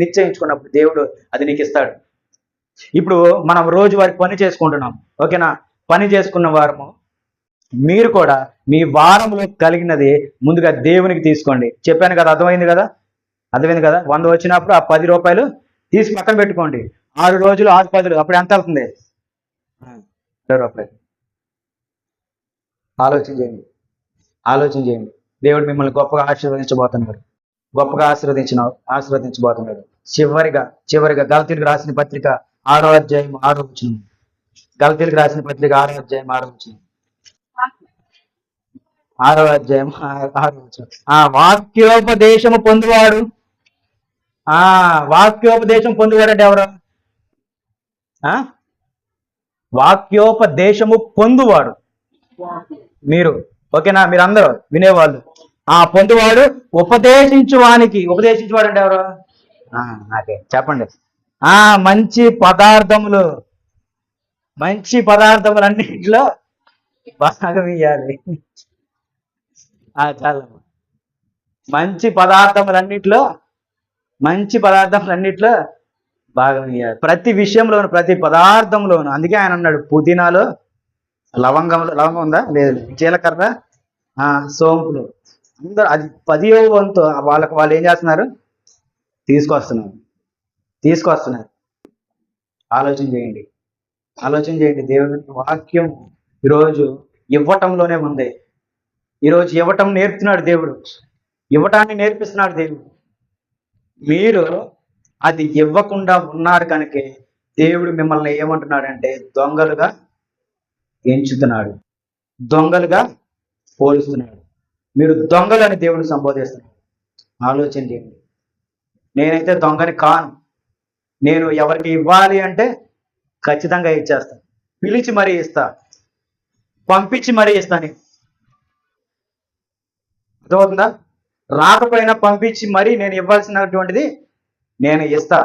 నిశ్చయించుకున్నప్పుడు దేవుడు అది నీకు ఇస్తాడు. ఇప్పుడు మనం రోజువారి పని చేసుకుంటున్నాం, ఓకేనా? పని చేసుకున్న వారము మీరు కూడా మీ వారంలో కలిగినది ముందుగా దేవునికి తీసుకోండి. చెప్పాను కదా, అర్థమైంది కదా? 100 వచ్చినప్పుడు ఆ 10 రూపాయలు తీసి పక్కన పెట్టుకోండి. 6 రోజులు 6 10, అప్పుడు ఎంత అవుతుంది? 20 రూపాయలు. ఆలోచన చేయండి. దేవుడు మిమ్మల్ని గొప్పగా ఆశీర్వదించబోతున్నాడు. ఆశీర్వదించబోతున్నాడు. చివరిగా గలతీయులకు రాసిన పత్రిక 6వ అధ్యాయం 6వ వచనం. గలతీయులకు రాసిన పత్రిక 6వ అధ్యాయం 6వ వచనం. 6వ అధ్యాయం 6వ వచనం. వాక్యోపదేశము పొందువాడు. వాక్యోపదేశం పొందువాడు అంటే ఎవరు? వాక్యోపదేశము పొందువాడు మీరు, ఓకేనా? మీరందరూ వినేవాళ్ళు. పొందువాడు ఉపదేశించువాడు అంటే ఎవరు? నాకే చెప్పండి. మంచి పదార్థములన్నింటిలో భాగం ఇయ్యాలి. చాలా మంచి పదార్థములన్నింటిలో భాగం ఇయ్యాలి. ప్రతి విషయంలోను, ప్రతి పదార్థంలోను. అందుకే ఆయన అన్నాడు, పుదీనాలో లవంగం ఉందా? లేదు. జీలకర్ర, సోంపులు, అందరూ అది 10వ వంతు వాళ్ళు ఏం చేస్తున్నారు? తీసుకొస్తున్నారు. ఆలోచన చేయండి. దేవుని వాక్యం ఈరోజు ఇవ్వటంలోనే ఉంది. ఈరోజు ఇవ్వటం నేర్పుతున్నాడు దేవుడు. ఇవ్వటాన్ని నేర్పిస్తున్నాడు దేవుడు. మీరు అది ఇవ్వకుండా ఉన్నారు కనుకే దేవుడు మిమ్మల్ని ఏమంటున్నాడంటే దొంగలుగా ఎంచుతున్నాడు, దొంగలుగా పోలుస్తున్నాడు. మీరు దొంగలని దేవుడు సంబోధిస్తున్నాడు. ఆలోచన చేయండి. నేనైతే దొంగని కాను. నేను ఎవరికి ఇవ్వాలి అంటే ఖచ్చితంగా ఇచ్చేస్తాను. పిలిచి మరీ ఇస్తా, పంపించి మరీ ఇస్తాను. అర్థమవుతుందా? రాకపోయినా పంపించి మరీ నేను ఇవ్వాల్సినటువంటిది నేను ఇస్తా.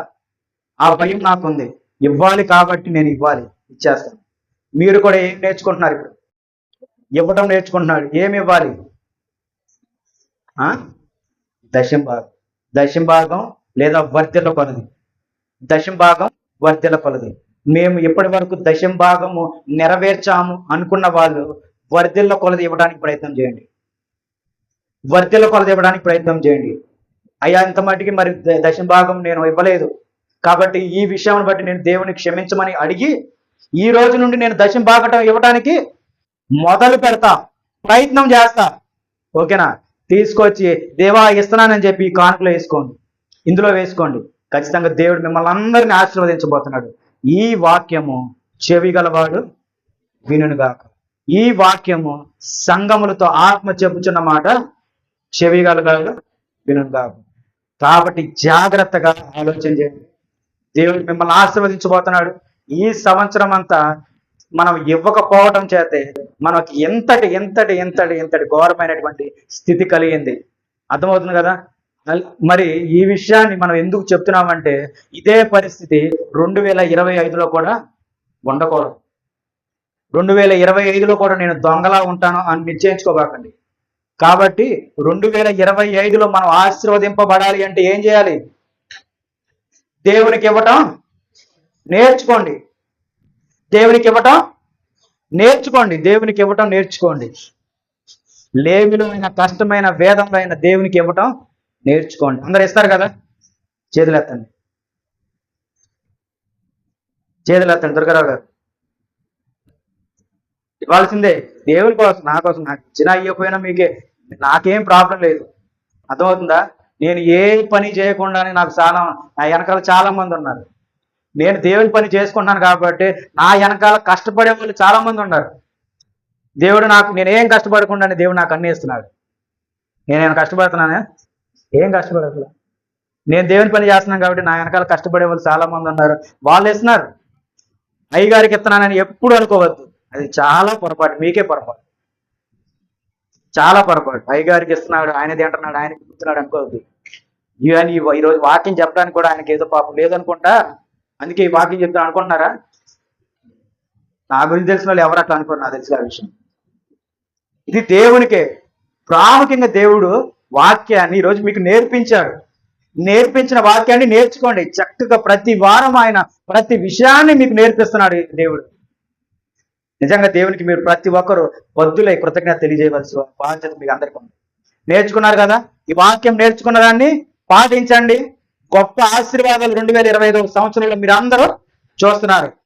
ఆ భయం నాకుంది. ఇవ్వాలి కాబట్టి నేను ఇచ్చేస్తాను. మీరు కూడా ఏం నేర్చుకుంటున్నారు? ఇప్పుడు ఇవ్వటం నేర్చుకుంటున్నాడు. ఏమి ఇవ్వాలి? దశంభాగం లేదా వర్ధిల్ల కొలది. మేము ఇప్పటి వరకు దశంభాగము నెరవేర్చాము అనుకున్న వాళ్ళు వర్ధిల్ల కొలది ఇవ్వడానికి ప్రయత్నం చేయండి. అయ్యా, ఇంత మట్టికి మరి దశంభాగం నేను ఇవ్వలేదు కాబట్టి ఈ విషయాన్ని బట్టి నేను దేవుని క్షమించమని అడిగి ఈ రోజు నుండి నేను దశంభాగం ఇవ్వడానికి మొదలు పెడతా, ప్రయత్నం చేస్తా. ఓకేనా? తీసుకొచ్చి దేవా ఇస్తున్నానని చెప్పి ఈ కానుకలో ఇందులో వేసుకోండి. ఖచ్చితంగా దేవుడు మిమ్మల్ని అందరినీ ఆశీర్వదించబోతున్నాడు. ఈ వాక్యము చెవి గలవాడు వినుగాక. ఈ వాక్యము సంగములతో ఆత్మ చెప్పుచున్న మాట చెవి గలవాడు వినుగాక. కాబట్టి జాగ్రత్తగా ఆలోచన చేయండి. దేవుడు మిమ్మల్ని ఆశీర్వదించబోతున్నాడు. ఈ సంవత్సరం అంతా మనం ఇవ్వకపోవటం చేతే మనకి ఎంతటి ఘోరమైనటువంటి స్థితి కలిగింది. అర్థమవుతుంది కదా? మరి ఈ విషయాన్ని మనం ఎందుకు చెప్తున్నామంటే ఇదే పరిస్థితి 2025లో కూడా ఉండకూడదు. 2025లో కూడా నేను దొంగలా ఉంటాను అని నిశ్చయించుకోబాకండి. కాబట్టి 2025లో మనం ఆశీర్వదింపబడాలి అంటే ఏం చేయాలి? దేవునికి ఇవ్వటం నేర్చుకోండి. దేవునికి ఇవ్వటం నేర్చుకోండి. లేమిలో అయిన కష్టమైన వేదంలో అయిన దేవునికి ఇవ్వటం నేర్చుకోండి. అందరు ఇస్తారు కదా? చేతులు ఎత్తండి. దుర్గారావు గారు ఇవ్వాల్సిందే దేవుని కోసం, నా కోసం. నాకు ఇచ్చినా ఇవ్వకపోయినా నాకేం ప్రాబ్లం లేదు. అర్థమవుతుందా? నేను ఏ పని చేయకుండానే నా వెనకాల చాలా మంది ఉన్నారు. నేను దేవుని పని చేసుకుంటున్నాను కాబట్టి నా వెనకాల కష్టపడే వాళ్ళు చాలా మంది ఉన్నారు. దేవుడు నేనేం కష్టపడకుండానే దేవుడు నాకు అన్ని ఇస్తున్నాడు. నేనేమైనా కష్టపడుతున్నానే? ఏం కష్టపడట్లా. నేను దేవుని పని చేస్తున్నాను కాబట్టి నా వెనకాల కష్టపడే వాళ్ళు చాలా మంది ఉన్నారు. వాళ్ళు ఇస్తున్నారు. అయ్యగారికి ఇస్తున్నానని ఎప్పుడు అనుకోవద్దు. అది చాలా పొరపాటు. మీకే పొరపాటు, చాలా పొరపాటు. అయ్యగారికి ఇస్తున్నాడు, ఆయన తింటున్నాడు, ఆయనకి ఇస్తున్నాడు అనుకోవద్దు. ఈరోజు వాక్యం చెప్పడానికి కూడా ఆయనకి ఏదో పాపం లేదనుకుంటా, అందుకే ఈ వాక్యం చెప్తాను అనుకుంటున్నారా? నా గురించి తెలిసిన వాళ్ళు ఎవరు అట్లా అనుకోరు, నాకు తెలిసిన విషయం. ఇది దేవునికే ప్రాముఖ్యంగా దేవుడు వాక్యాన్ని ఈరోజు మీకు నేర్పించాడు. నేర్పించిన వాక్యాన్ని నేర్చుకోండి చక్కగా. ప్రతి వారం ఆయన ప్రతి విషయాన్ని మీకు నేర్పిస్తున్నాడు దేవుడు. నిజంగా దేవునికి మీరు ప్రతి ఒక్కరు బద్దులై కృతజ్ఞత తెలియజేయవలసి బాధ్యత మీకు అందరికీ ఉంది. నేర్చుకున్నారు కదా, ఈ వాక్యం నేర్చుకున్న దాన్ని పాటించండి. గొప్ప ఆశీర్వాదాలు 2025 సంవత్సరంలో మీరు అందరూ చూస్తున్నారు.